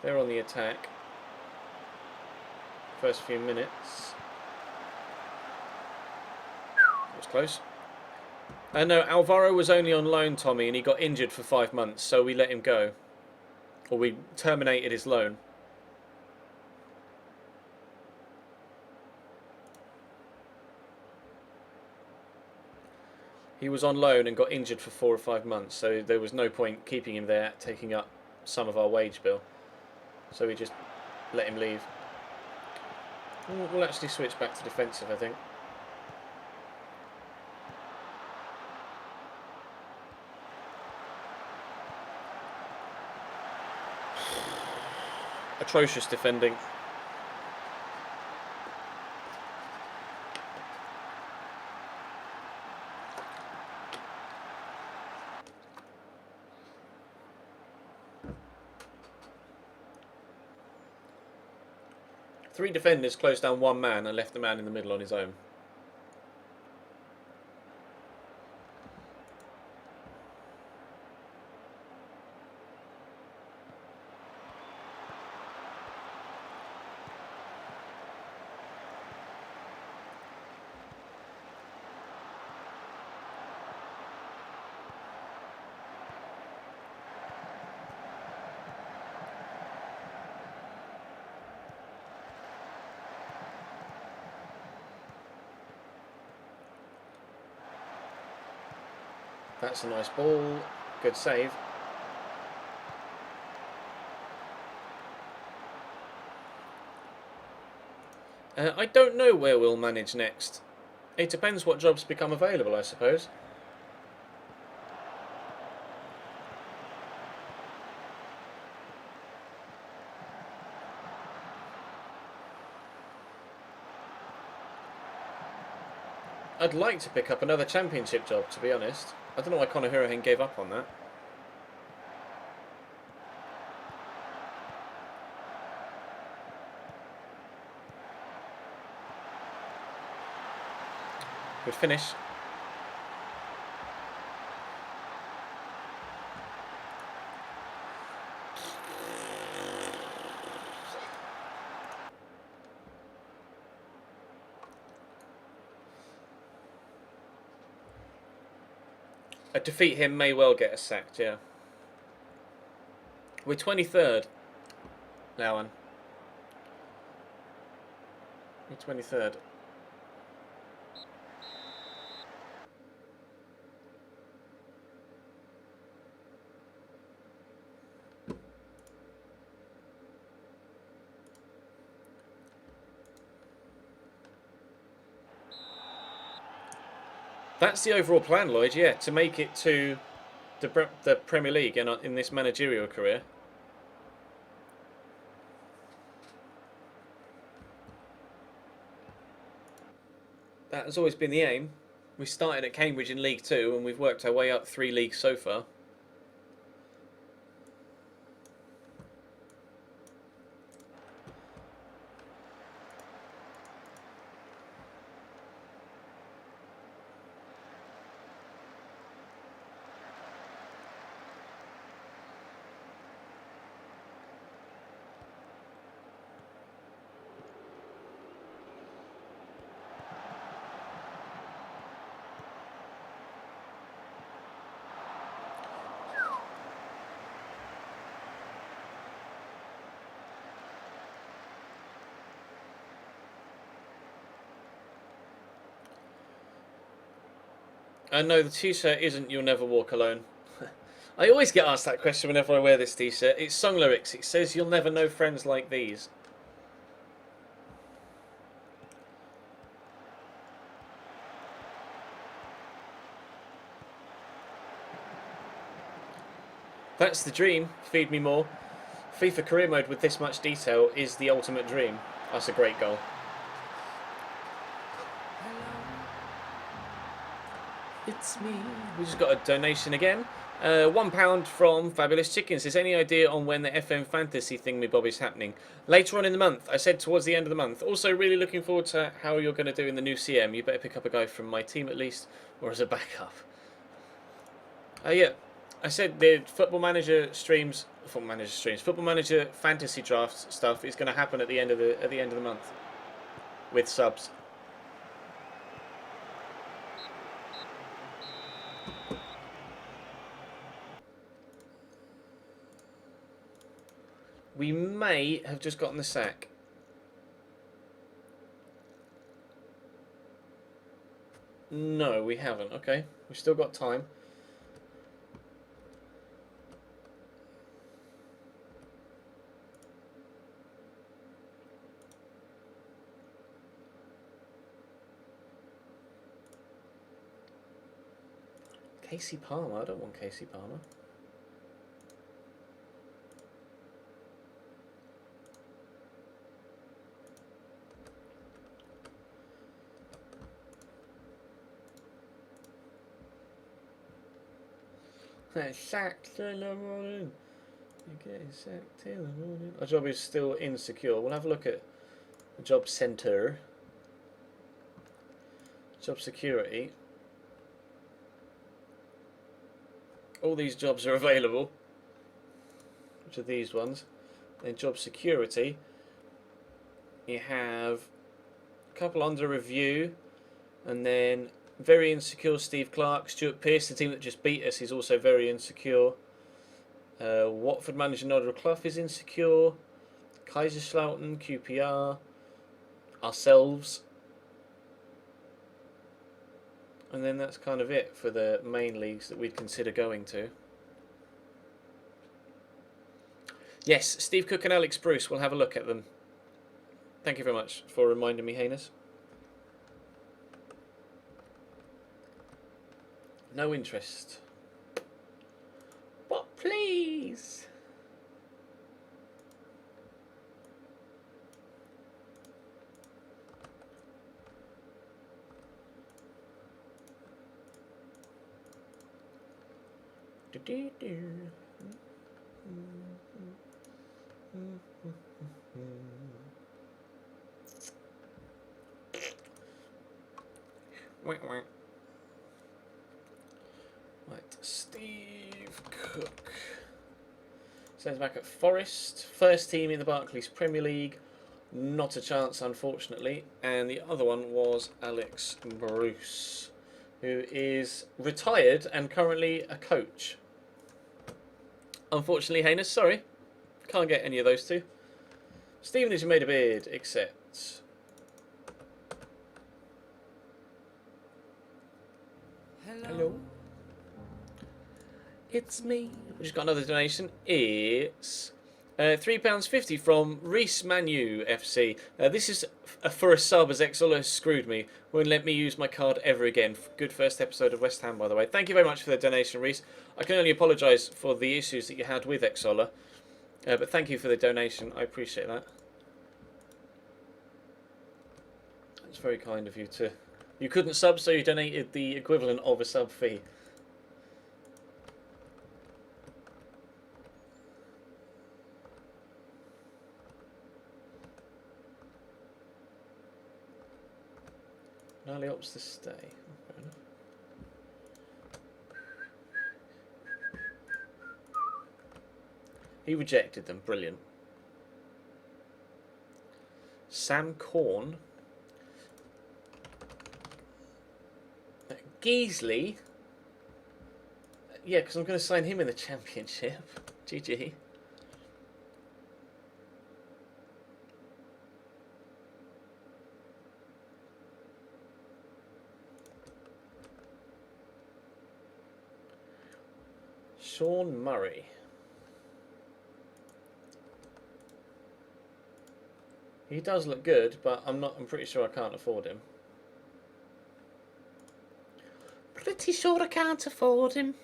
They're on the attack. First few minutes. That was close. No, Alvaro was only on loan, Tommy, and he got injured for 5 months, so we let him go. Or we terminated his loan. He was on loan and got injured for 4 or 5 months, so there was no point keeping him there, taking up some of our wage bill. So we just let him leave. We'll actually switch back to defensive, I think. Atrocious defending. Three defenders closed down one man and left the man in the middle on his own. That's a nice ball. Good save. I don't know where we'll manage next. It depends what jobs become available, I suppose. I'd like to pick up another championship job, to be honest. I don't know why Conor Hurahan gave up on that. Good finish. A defeat him may well get us sacked, yeah. We're 23rd, Lauan. We're 23rd. That's the overall plan, Lloyd, yeah, to make it to the Premier League in this managerial career. That has always been the aim. We started at Cambridge in League 2 and we've worked our way up 3 leagues so far. No, the t-shirt isn't "You'll Never Walk Alone." I always get asked that question whenever I wear this t-shirt. It's song lyrics. It says "You'll never know friends like these." That's the dream. Feed me more. FIFA career mode with this much detail is the ultimate dream. That's a great goal. It's me. We just got a donation again. £1 from Fabulous Chickens. Is any idea on when the FM Fantasy Thingamabob is happening? Later on in the month. I said towards the end of the month. Also, really looking forward to how you're going to do in the new CM. You better pick up a guy from my team at least, or as a backup. Yeah, I said the Football Manager Fantasy Drafts stuff is going to happen at the end of the month with subs. We may have just gotten the sack. No, we haven't. Okay, we've still got time. Casey Palmer? I don't want Casey Palmer. Sacked in the morning. You're getting sacked in the morning. Our job is still insecure. We'll have a look at the job centre. Job security. All these jobs are available, which are these ones. Then job security, you have a couple under review, and then very insecure Steve Clark. Stuart Pearce, the team that just beat us, is also very insecure. Watford manager Nigel Clough is insecure. Kaiserslautern, QPR, ourselves. And then that's kind of it for the main leagues that we'd consider going to. Yes, Steve Cook and Alex Bruce, we'll have a look at them. Thank you very much for reminding me, Heinous. No interest. But please. Right, Steve Cook. Sends back at Forest. First team in the Barclays Premier League. Not a chance, unfortunately. And the other one was Alex Bruce, who is retired and currently a coach. Unfortunately, Haynes, sorry. Can't get any of those two. Stephen has made a bid, except... Hello. It's me. We just got another donation. It's £3.50 from Reese Manu FC. This is for a sub, as Exola has screwed me. Won't let me use my card ever again. Good first episode of West Ham, by the way. Thank you very much for the donation, Reese. I can only apologise for the issues that you had with Exola. But thank you for the donation. I appreciate that. It's very kind of you to... You couldn't sub, so you donated the equivalent of a sub fee. Gnarly opts to stay. Fair enough. He rejected them. Brilliant. Sam Corn. Geesley. Yeah, because I'm going to sign him in the Championship. GG. Sean Murray. He does look good, but I'm pretty sure I can't afford him. Pretty sure I can't afford him.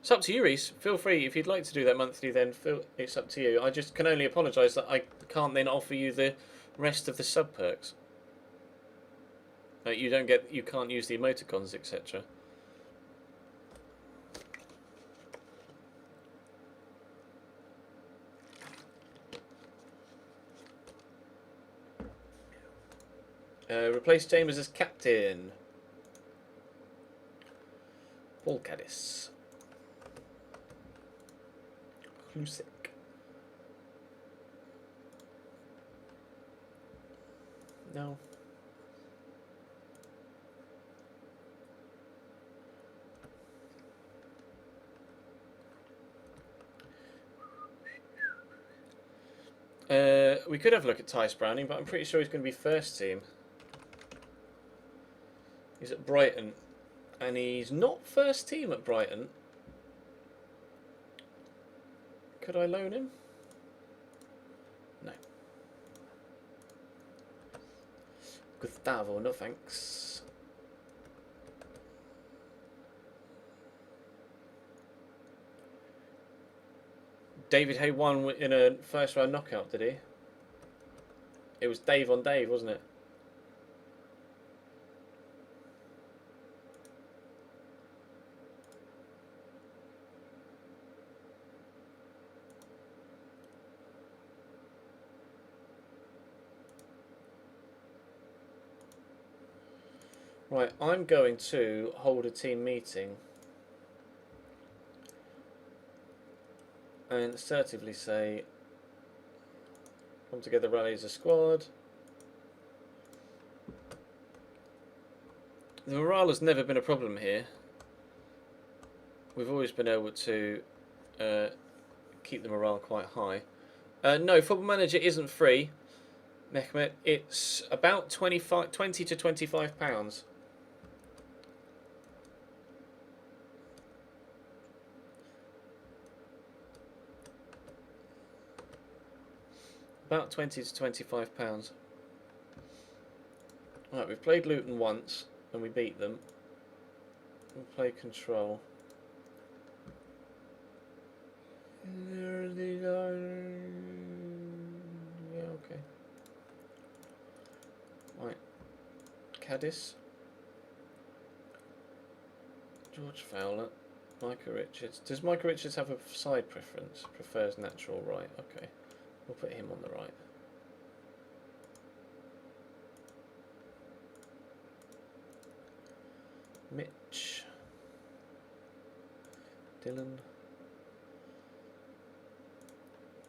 It's up to you, Reese. Feel free, if you'd like to do that monthly, then it's up to you. I just can only apologise that I can't then offer you the rest of the sub perks. You can't use the emoticons, etc. Replace Chambers as captain. Paul Caddis. Klusik. No. We could have a look at Tice Browning, but I'm pretty sure he's going to be first team. He's at Brighton. And he's not first team at Brighton. Could I loan him? No. Gustavo, no thanks. David Hay won in a first round knockout, did he? It was Dave on Dave, wasn't it? Right, I'm going to hold a team meeting and assertively say, come together, rally as a squad. The morale has never been a problem here. We've always been able to keep the morale quite high. No, Football Manager isn't free, Mehmet. It's about 20 to £25. About 20 to £25. Right, we've played Luton once and we beat them. We'll play Control. Yeah, okay. Right. Cadiz. George Fowler. Micah Richards. Does Micah Richards have a side preference? Prefers natural right. Okay. We'll put him on the right. Mitch. Dylan.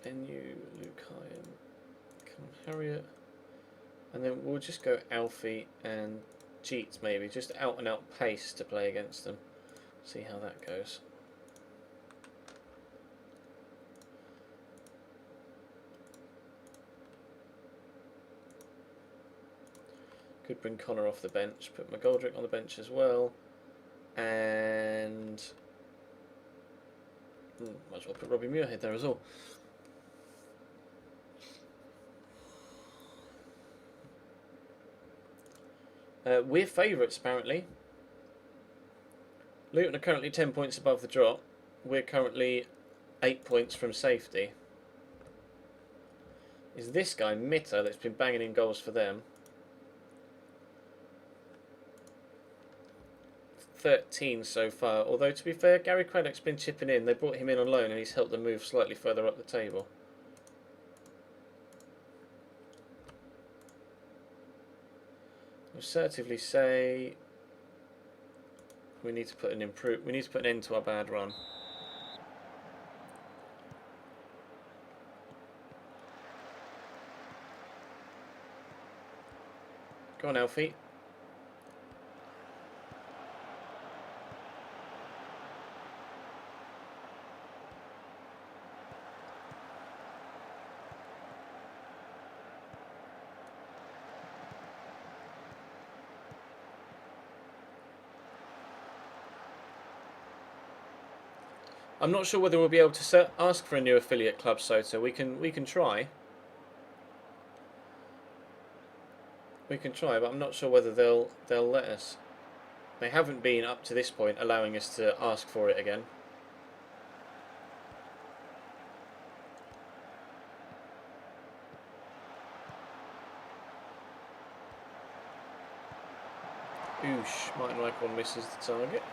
Benyu. Lukayan. Harriet. And then we'll just go Alfie and Jeets maybe. Just out and out pace to play against them. See how that goes. Could bring Connor off the bench. Put McGoldrick on the bench as well. And might as well put Robbie Muirhead there as well. We're favourites apparently. Luton are currently 10 points above the drop. We're currently 8 points from safety. Is this guy Mitter that's been banging in goals for them? 13 so far. Although to be fair, Gary Craddock's been chipping in. They brought him in on loan and he's helped them move slightly further up the table. Assertively say we need to put an end to our bad run. Go on, Alfie. I'm not sure whether we'll be able to ask for a new affiliate club, Soto. We can try. We can try, but I'm not sure whether they'll let us. They haven't been up to this point allowing us to ask for it again. Oosh, Martin Reichhorn misses the target.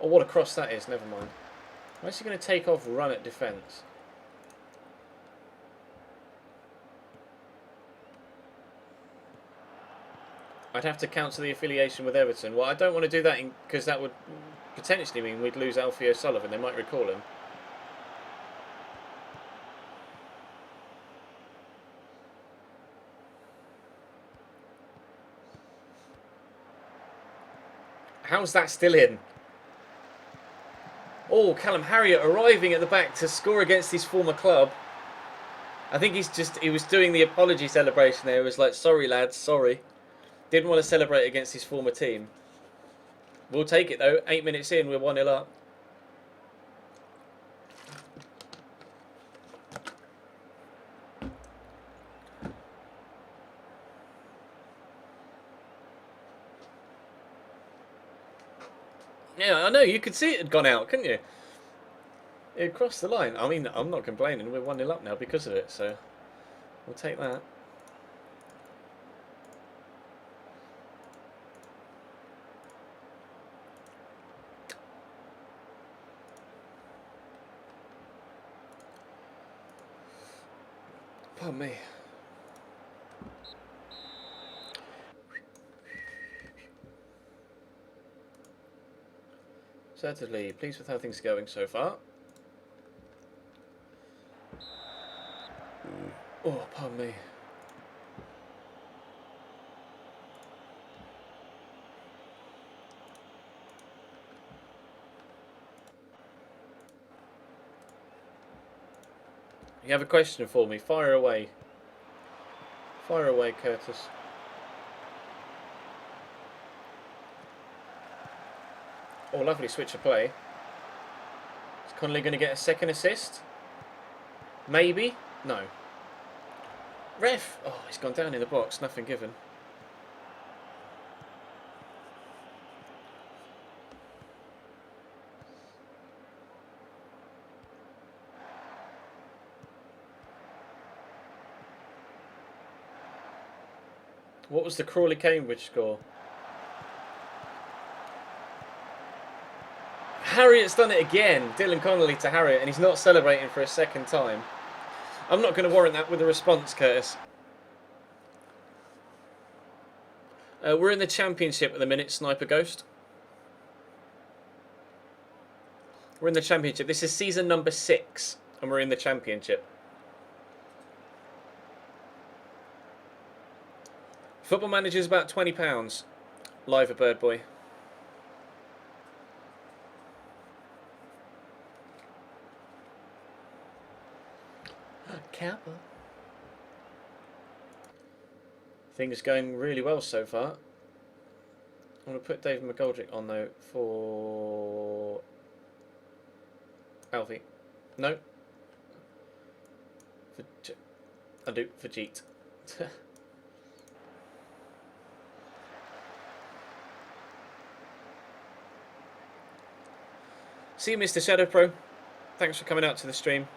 Oh, what a cross that is, never mind. Why is he going to take off, run at defence? I'd have to cancel the affiliation with Everton. Well, I don't want to do that because that would potentially mean we'd lose Alfie O'Sullivan. They might recall him. How's that still in? Oh, Callum Harriott arriving at the back to score against his former club. I think he was doing the apology celebration there. He was like, sorry lads, sorry. Didn't want to celebrate against his former team. We'll take it though. 8 minutes in, we're 1-0 up. Yeah, I know. You could see it had gone out, couldn't you? It crossed the line. I mean, I'm not complaining. We're 1-0 up now because of it, so we'll take that. Pardon me. Certainly, pleased with how things are going so far. Oh, pardon me. You have a question for me? Fire away. Fire away, Curtis. Oh, lovely switch of play. Is Connolly going to get a second assist? Maybe? No. Ref! Oh, he's gone down in the box. Nothing given. What was the Crawley-Cambridge score? Harriet's done it again. Dylan Connolly to Harriet, and he's not celebrating for a second time. I'm not going to warrant that with a response, Curtis. We're in the Championship at the minute, Sniper Ghost. We're in the Championship. This is season number 6, and we're in the Championship. Football Manager's about £20. Live a Bird Boy. Kappa. Things going really well so far. I'm going to put David McGoldrick on though for Alfie. No. I do for Jeet. See you, Mr. Shadow Pro. Thanks for coming out to the stream.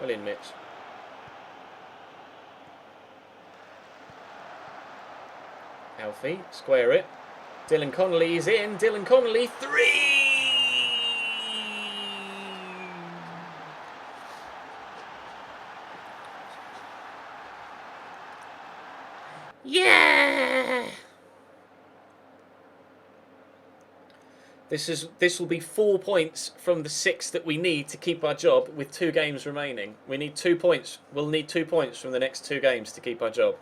Well in, Mitch. Alfie, square it. Dylan Connolly is in. Dylan Connolly, 3! Yeah! This will be 4 points from the 6 that we need to keep our job with 2 games remaining. We need 2 points. We'll need 2 points from the next 2 games to keep our job.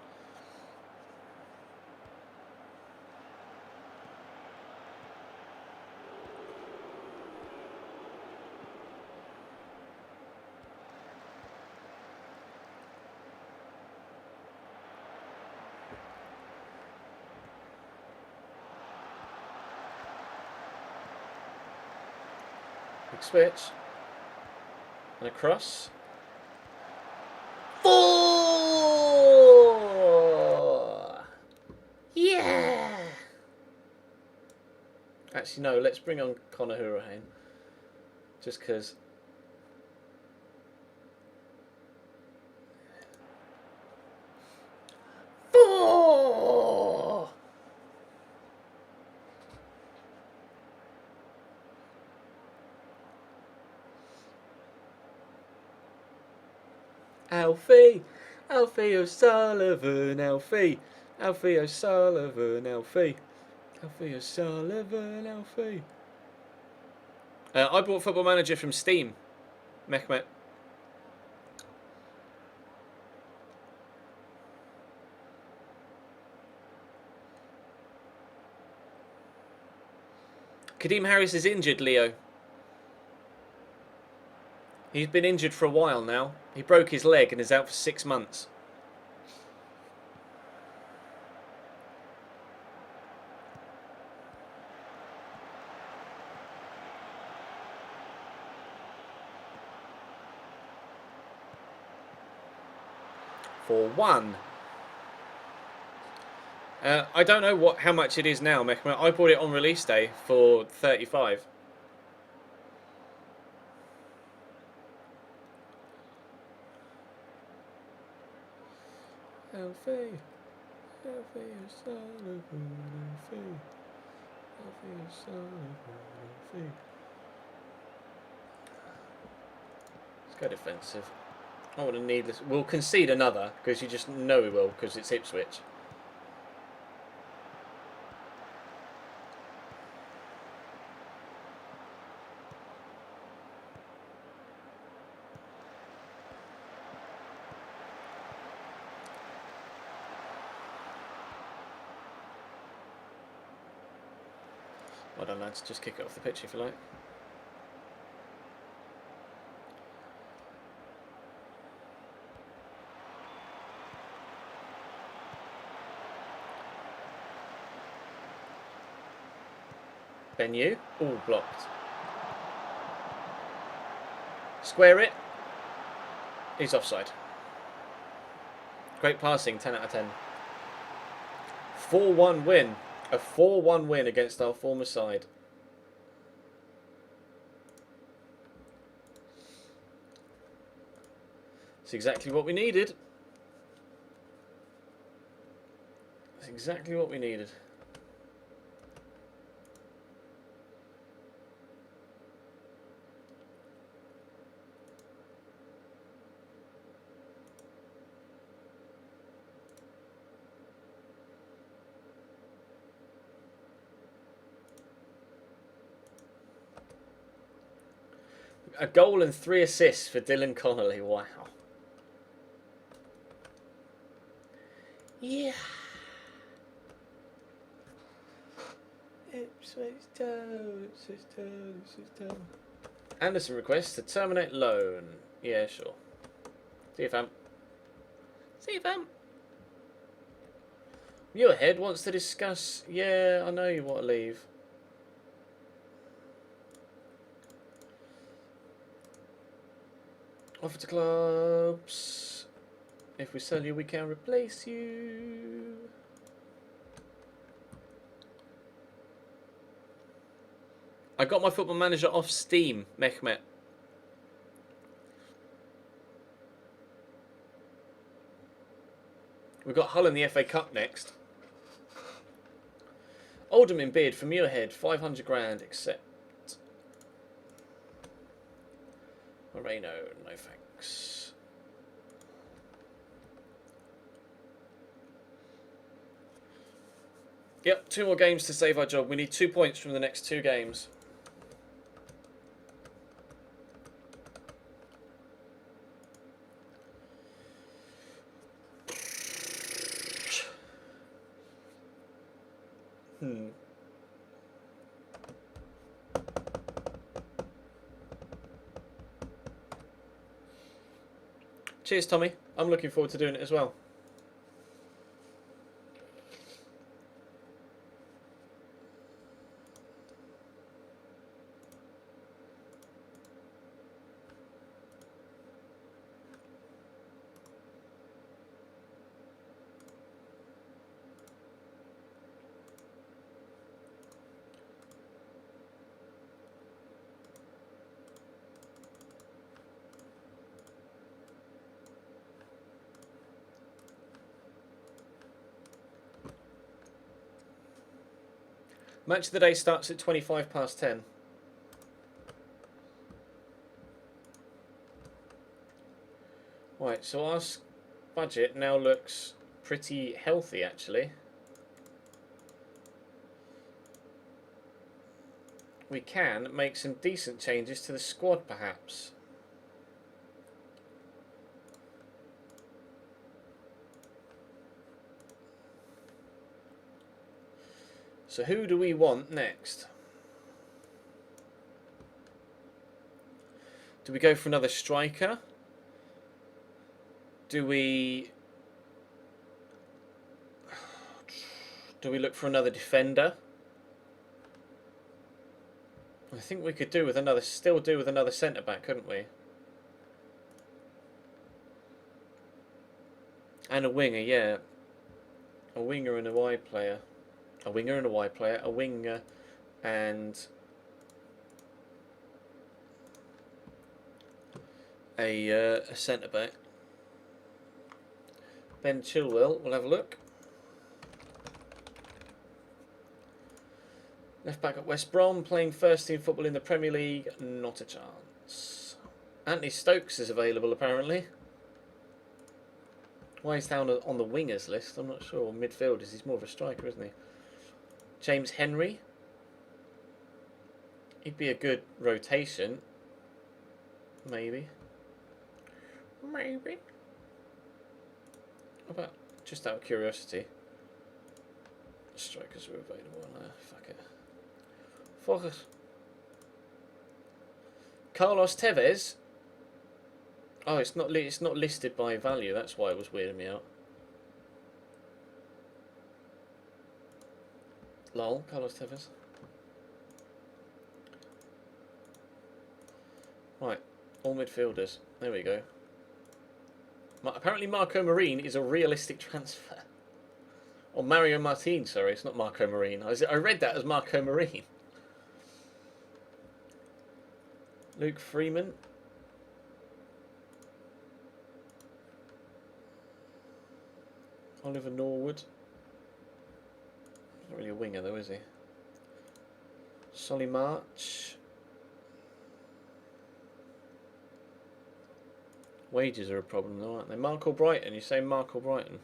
Switch and across. 4! Yeah! Actually, no, let's bring on Conor Hurahan. Just because. Alfie, Alfie O'Sullivan, Alfie, Alfie O'Sullivan, Alfie, Alfie O'Sullivan, Alfie. I bought Football Manager from Steam, Mehmet. Kadeem Harris is injured, Leo. He's been injured for a while now. He broke his leg and is out for 6 months. For 1. I don't know how much it is now, Mehmet. I bought it on release day for 35. Alfie, Alfie O'Sullivan, Alfie, Alfie O'Sullivan, Alfie. Let's go defensive. I want to needless. We'll concede another because you just know we will because it's Ipswich. Well done, lads. Just kick it off the pitch if you like. Benyu. All blocked. Square it. He's offside. Great passing, 10 out of 10. 4-1 win. A 4-1 win against our former side. It's exactly what we needed. That's exactly what we needed. A goal and 3 assists for Dylan Connolly. Wow. Yeah. Ipswich Town. Anderson requests to terminate loan. Yeah, sure. See you, fam. See you, fam. Muirhead wants to discuss. Yeah, I know you want to leave. Offer to clubs. If we sell you, we can replace you. I got my Football Manager off Steam, Mehmet. We've got Hull in the FA Cup next. Alderman bid for Muirhead, 500 grand, accept. Moreno, no thanks. Yep, 2 more games to save our job. We need 2 points from the next 2 games. Cheers, Tommy. I'm looking forward to doing it as well. Match of the day starts at 10:25. Right, so our budget now looks pretty healthy, actually. We can make some decent changes to the squad, perhaps. So who do we want next? Do we go for another striker? Do we look for another defender? I think we could still do with another centre back, couldn't we? And a winger, yeah. A winger and a wide player. A winger and a wide player. A winger and a centre back. Ben Chilwell, we'll have a look. Left back at West Brom, playing first team football in the Premier League, not a chance. Anthony Stokes is available apparently. Why he's down on the wingers list, I'm not sure. Midfielders, he's more of a striker, isn't he? James Henry. He'd be a good rotation. Maybe. Maybe. What about, just out of curiosity, strikers are available. Fuck it. Fuck it. Carlos Tevez. Oh, it's not listed by value. That's why it was weirding me out. Lol, Carlos Tevez. Right, all midfielders. There we go. Apparently Marco Marine is a realistic transfer. Or Mario Martin, sorry, it's not Marco Marine. I read that as Marco Marine. Luke Freeman. Oliver Norwood. Not really a winger though, is he? Solly March. Wages are a problem though, aren't they? Mark Albrighton, you say Mark Albrighton.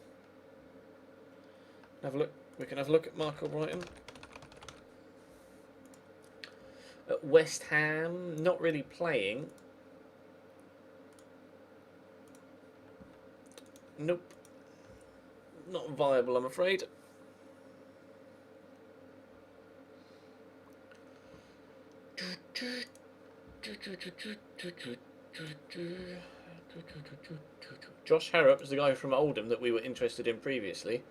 Have a look. We can have a look at Mark Albrighton. At West Ham, not really playing. Nope. Not viable, I'm afraid. Josh Harrop is the guy from Oldham that we were interested in previously.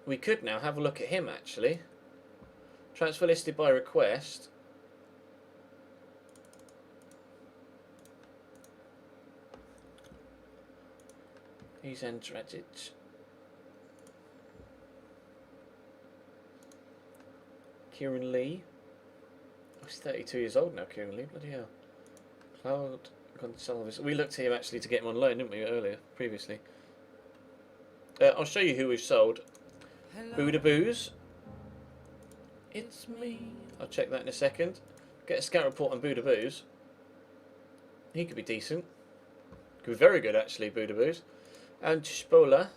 We could now have a look at him, actually. Transfer listed by request. He's Andradic. Kieran Lee. Oh, he's 32 years old now, Kieran Lee. Bloody hell. Cloud Gonsalves. We looked at him actually to get him on loan, didn't we, earlier, previously. I'll show you who we've sold. Hello. Buddha Booze. It's me. I'll check that in a second. Get a scout report on Buddha Booze. He could be decent. Could be very good, actually, Buddha Booze. And Spola.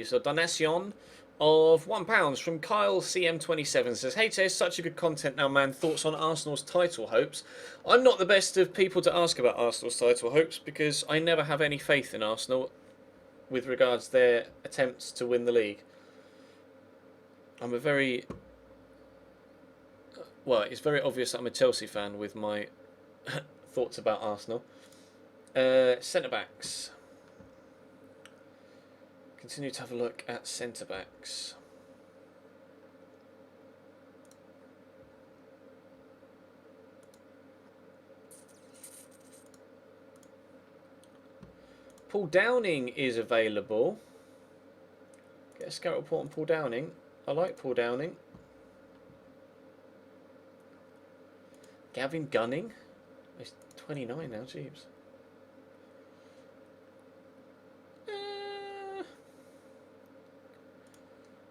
So donation of £1 from Kyle CM27 says, "Hey Tess, such a good content now, man. Thoughts on Arsenal's title hopes?" I'm not the best of people to ask about Arsenal's title hopes because I never have any faith in Arsenal with regards their attempts to win the league. I'm a very... Well, it's very obvious that I'm a Chelsea fan with my thoughts about Arsenal. Centre-backs. Continue to have a look at centre-backs. Paul Downing is available. Get a scout report on Paul Downing. I like Paul Downing. Gavin Gunning. He's 29 now, jeeps.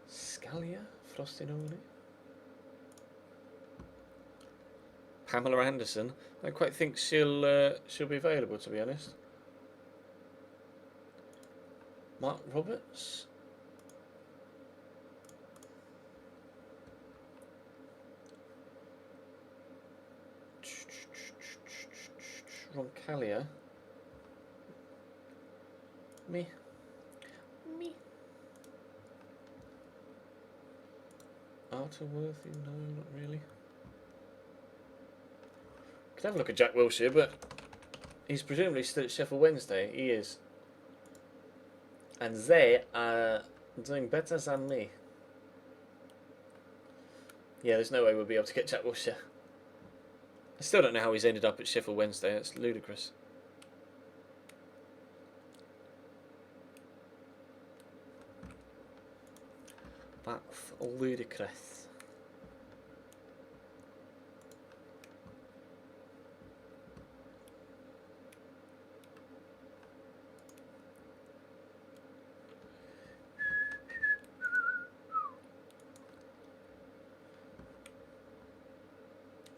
Scalia, Frostinoli. Pamela Anderson. I don't quite think she'll be available, to be honest. Mark Roberts. Roncalia. Me. Arterworthy? No, not really. Could have a look at Jack Wilshere, but he's presumably still at Sheffield Wednesday. He is. And they are doing better than me. Yeah, there's no way we'll be able to get Jack Wilshere. I still don't know how he's ended up at Sheffield Wednesday. That's ludicrous. That's ludicrous.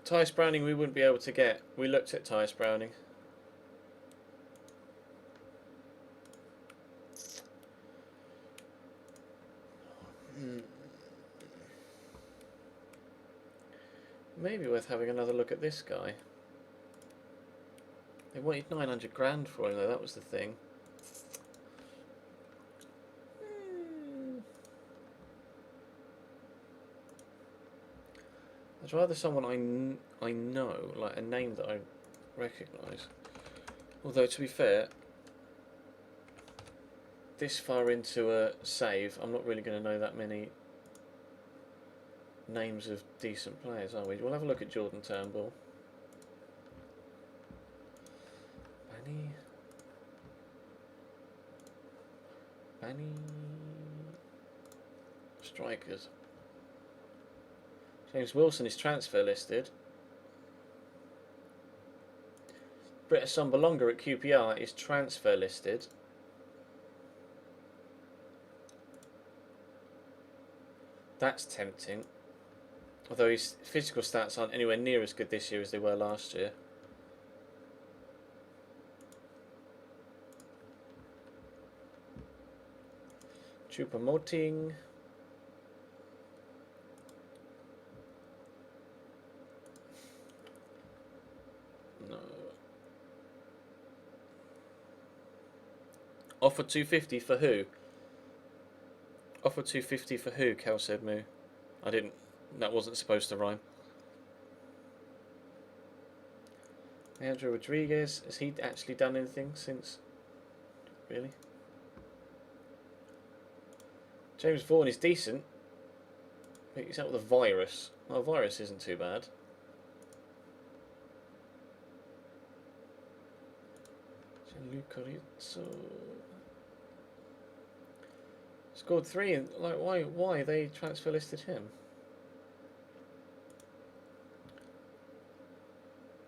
Tyce Browning we wouldn't be able to get. We looked at Tyce Browning. Maybe worth having another look at this guy. They wanted 900 grand for him though, that was the thing. I'd rather someone I know, like a name that I recognise. Although to be fair, this far into a save, I'm not really going to know that many names of decent players, are we? We'll have a look at Jordan Turnbull. Benny. Any strikers? James Wilson is transfer listed. Britta Sombalonga at QPR is transfer listed. That's tempting. Although his physical stats aren't anywhere near as good this year as they were last year. Choupo-Moting. No. Offer 250 for who? Offer 250 for who? Cal said moo. I didn't. That wasn't supposed to rhyme. Andrew Rodriguez. Has he actually done anything since? Really? James Vaughan is decent. He's out with a virus. Well, a virus isn't too bad. Lucarizzo. Scored 3 and like why they transfer listed him?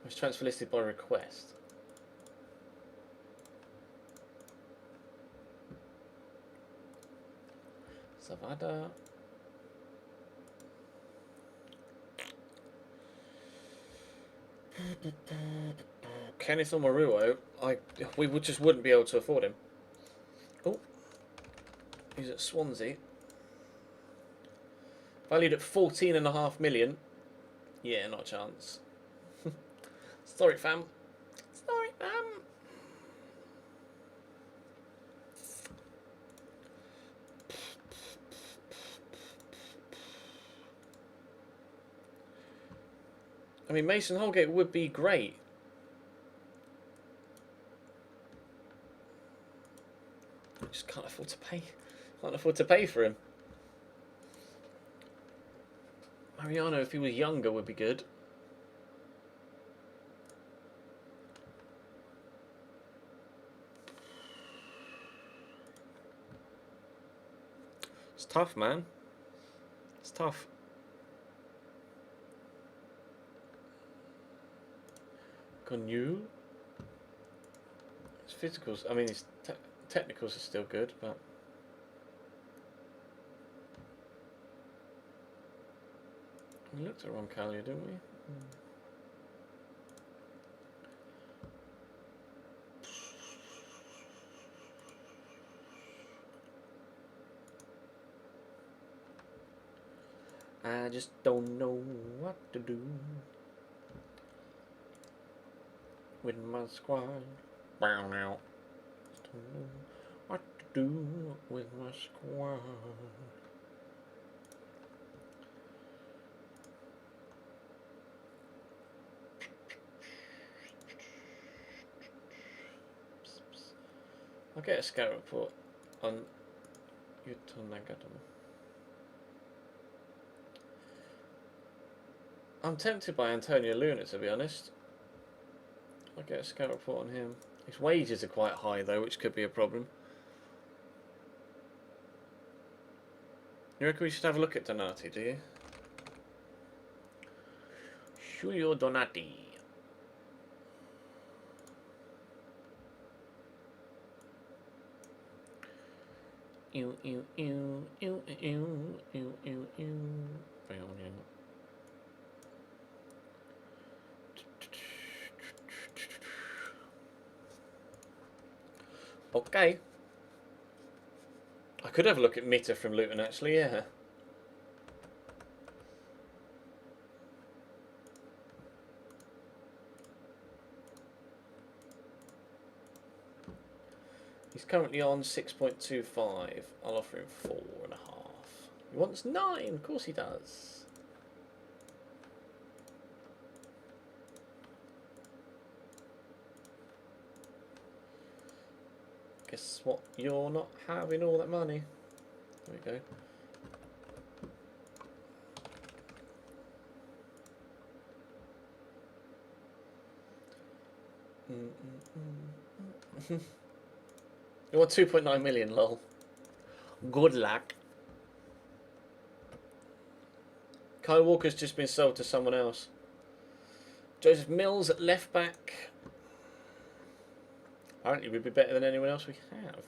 He was transfer listed by request. Zavada. Kenneth Omaruo, we just wouldn't be able to afford him. Oh, he's at Swansea. Valued at 14.5 million. Yeah, not a chance. Sorry, fam. Sorry, fam. I mean, Mason Holgate would be great. I just can't afford to pay. Can't afford to pay for him. Mariano, if he was younger, would be good. It's tough, man. It's tough. Gonu. His physicals, I mean, his technicals are still good, but we looked at Roncalio, didn't we? I just don't know what to do with my squad. Bow now. Just don't know what to do with my squad. I'll get a scout report on Yuto Nagatomo. I'm tempted by Antonio Luna, to be honest. I'll get a scout report on him. His wages are quite high, though, which could be a problem. You reckon we should have a look at Donati, do you? Giulio Donati. Okay. I could have a look at Mitta from Luton, actually, yeah. He's currently on 6.25. I'll offer him 4.5. He wants 9. Of course he does. Guess what? You're not having all that money. There we go. You want 2.9 million, lol. Good luck. Kyle Walker's just been sold to someone else. Joseph Mills at left back. Apparently would be better than anyone else we have.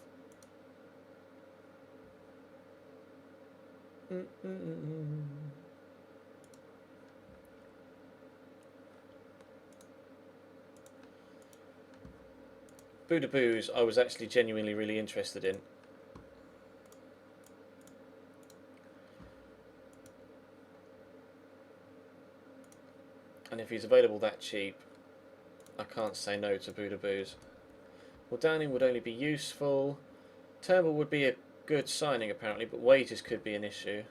Buddha Boos I was actually genuinely really interested in. And if he's available that cheap, I can't say no to Buddha Boos. Well, Downing would only be useful. Turnbull would be a good signing apparently, but wages could be an issue.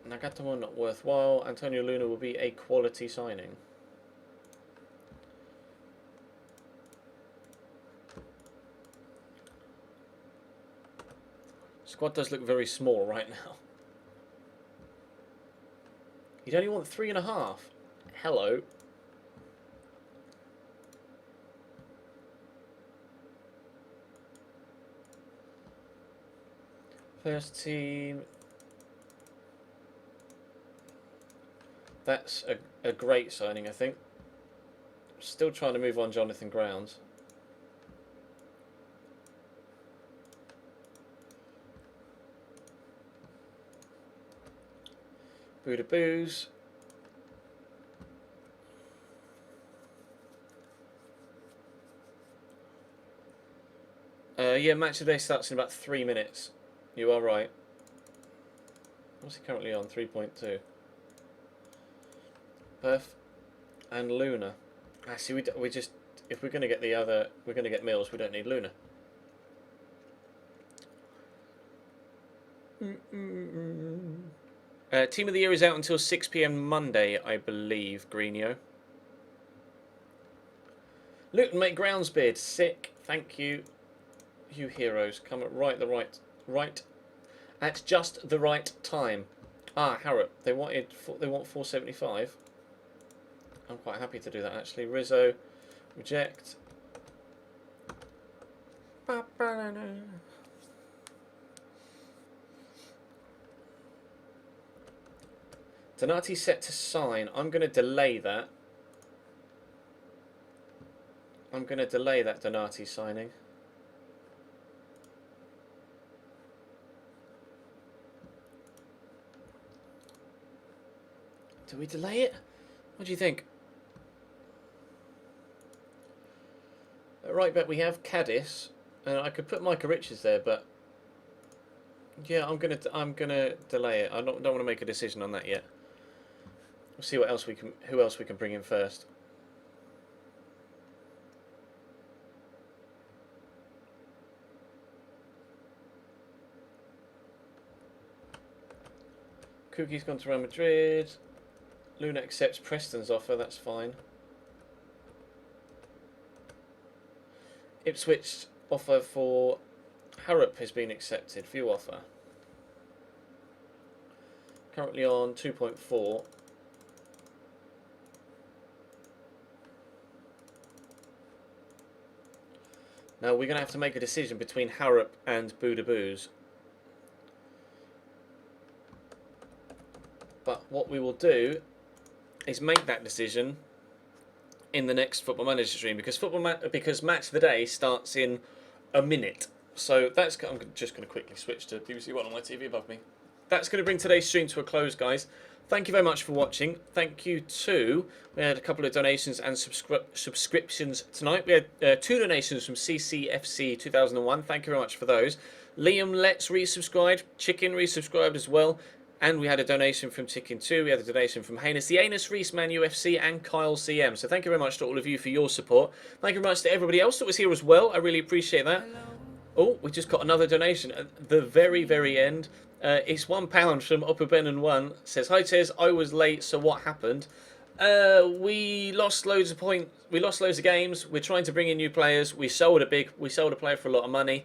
Nagatomo not worthwhile. Antonio Luna will be a quality signing. Squad does look very small right now. You'd only want 3.5. Hello. First team. That's a great signing, I think. Still trying to move on Jonathan Grounds. Buddha Boos. Yeah, match of the day starts in about 3 minutes. You are right. What's he currently on? 3.2. Perth and Luna. See, we just, if we're going to get the other, we're going to get Mills. We don't need Luna. Team of the Year is out until 6 PM Monday, I believe, Greenio. Luton make grounds bid. Sick. Thank you. You heroes. Come at right at just the right time. Ah, Harrop. They want 475. I'm quite happy to do that actually. Rizzo. Reject. Donati set to sign. I'm going to delay that. I'm going to delay that Donati signing. Do we delay it? What do you think? At right back we have Cadiz, and I could put Micah Richards there, but yeah, I'm gonna delay it. I don't want to make a decision on that yet. We'll see what else who else we can bring in first. Cookie's gone to Real Madrid. Luna accepts Preston's offer, that's fine. Ipswich offer for Harrop has been accepted. View offer. Currently on 2.4. Now we're going to have to make a decision between Harrop and Buddha Boos. But what we will do is make that decision in the next Football Manager stream, because Match of the Day starts in a minute. So that's, I'm just going to quickly switch to BBC One on my TV above me. That's going to bring today's stream to a close, guys. Thank you very much for watching. Thank you to, we had a couple of donations and subscriptions tonight. We had 2 donations from CCFC 2001. Thank you very much for those. Liam Let's resubscribed. Chicken resubscribed as well. And we had a donation from Chicken 2. We had a donation from Heinous the Anus, Reese Man UFC, and Kyle CM. So thank you very much to all of you for your support. Thank you very much to everybody else that was here as well. I really appreciate that. Oh, we just got another donation at the very, very end. It's £1 from Opperbennen1. Says, hi Ches, I was late, so what happened? We lost loads of points. We lost loads of games. We're trying to bring in new players. We sold a player for a lot of money,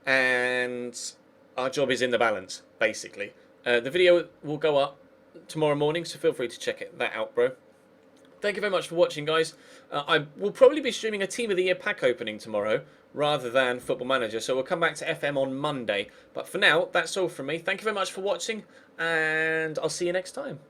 and our job is in the balance, basically. The video will go up tomorrow morning, so feel free to check that out, bro. Thank you very much for watching, guys. I will probably be streaming a Team of the Year pack opening tomorrow rather than Football Manager, so we'll come back to FM on Monday. But for now, that's all from me. Thank you very much for watching, and I'll see you next time.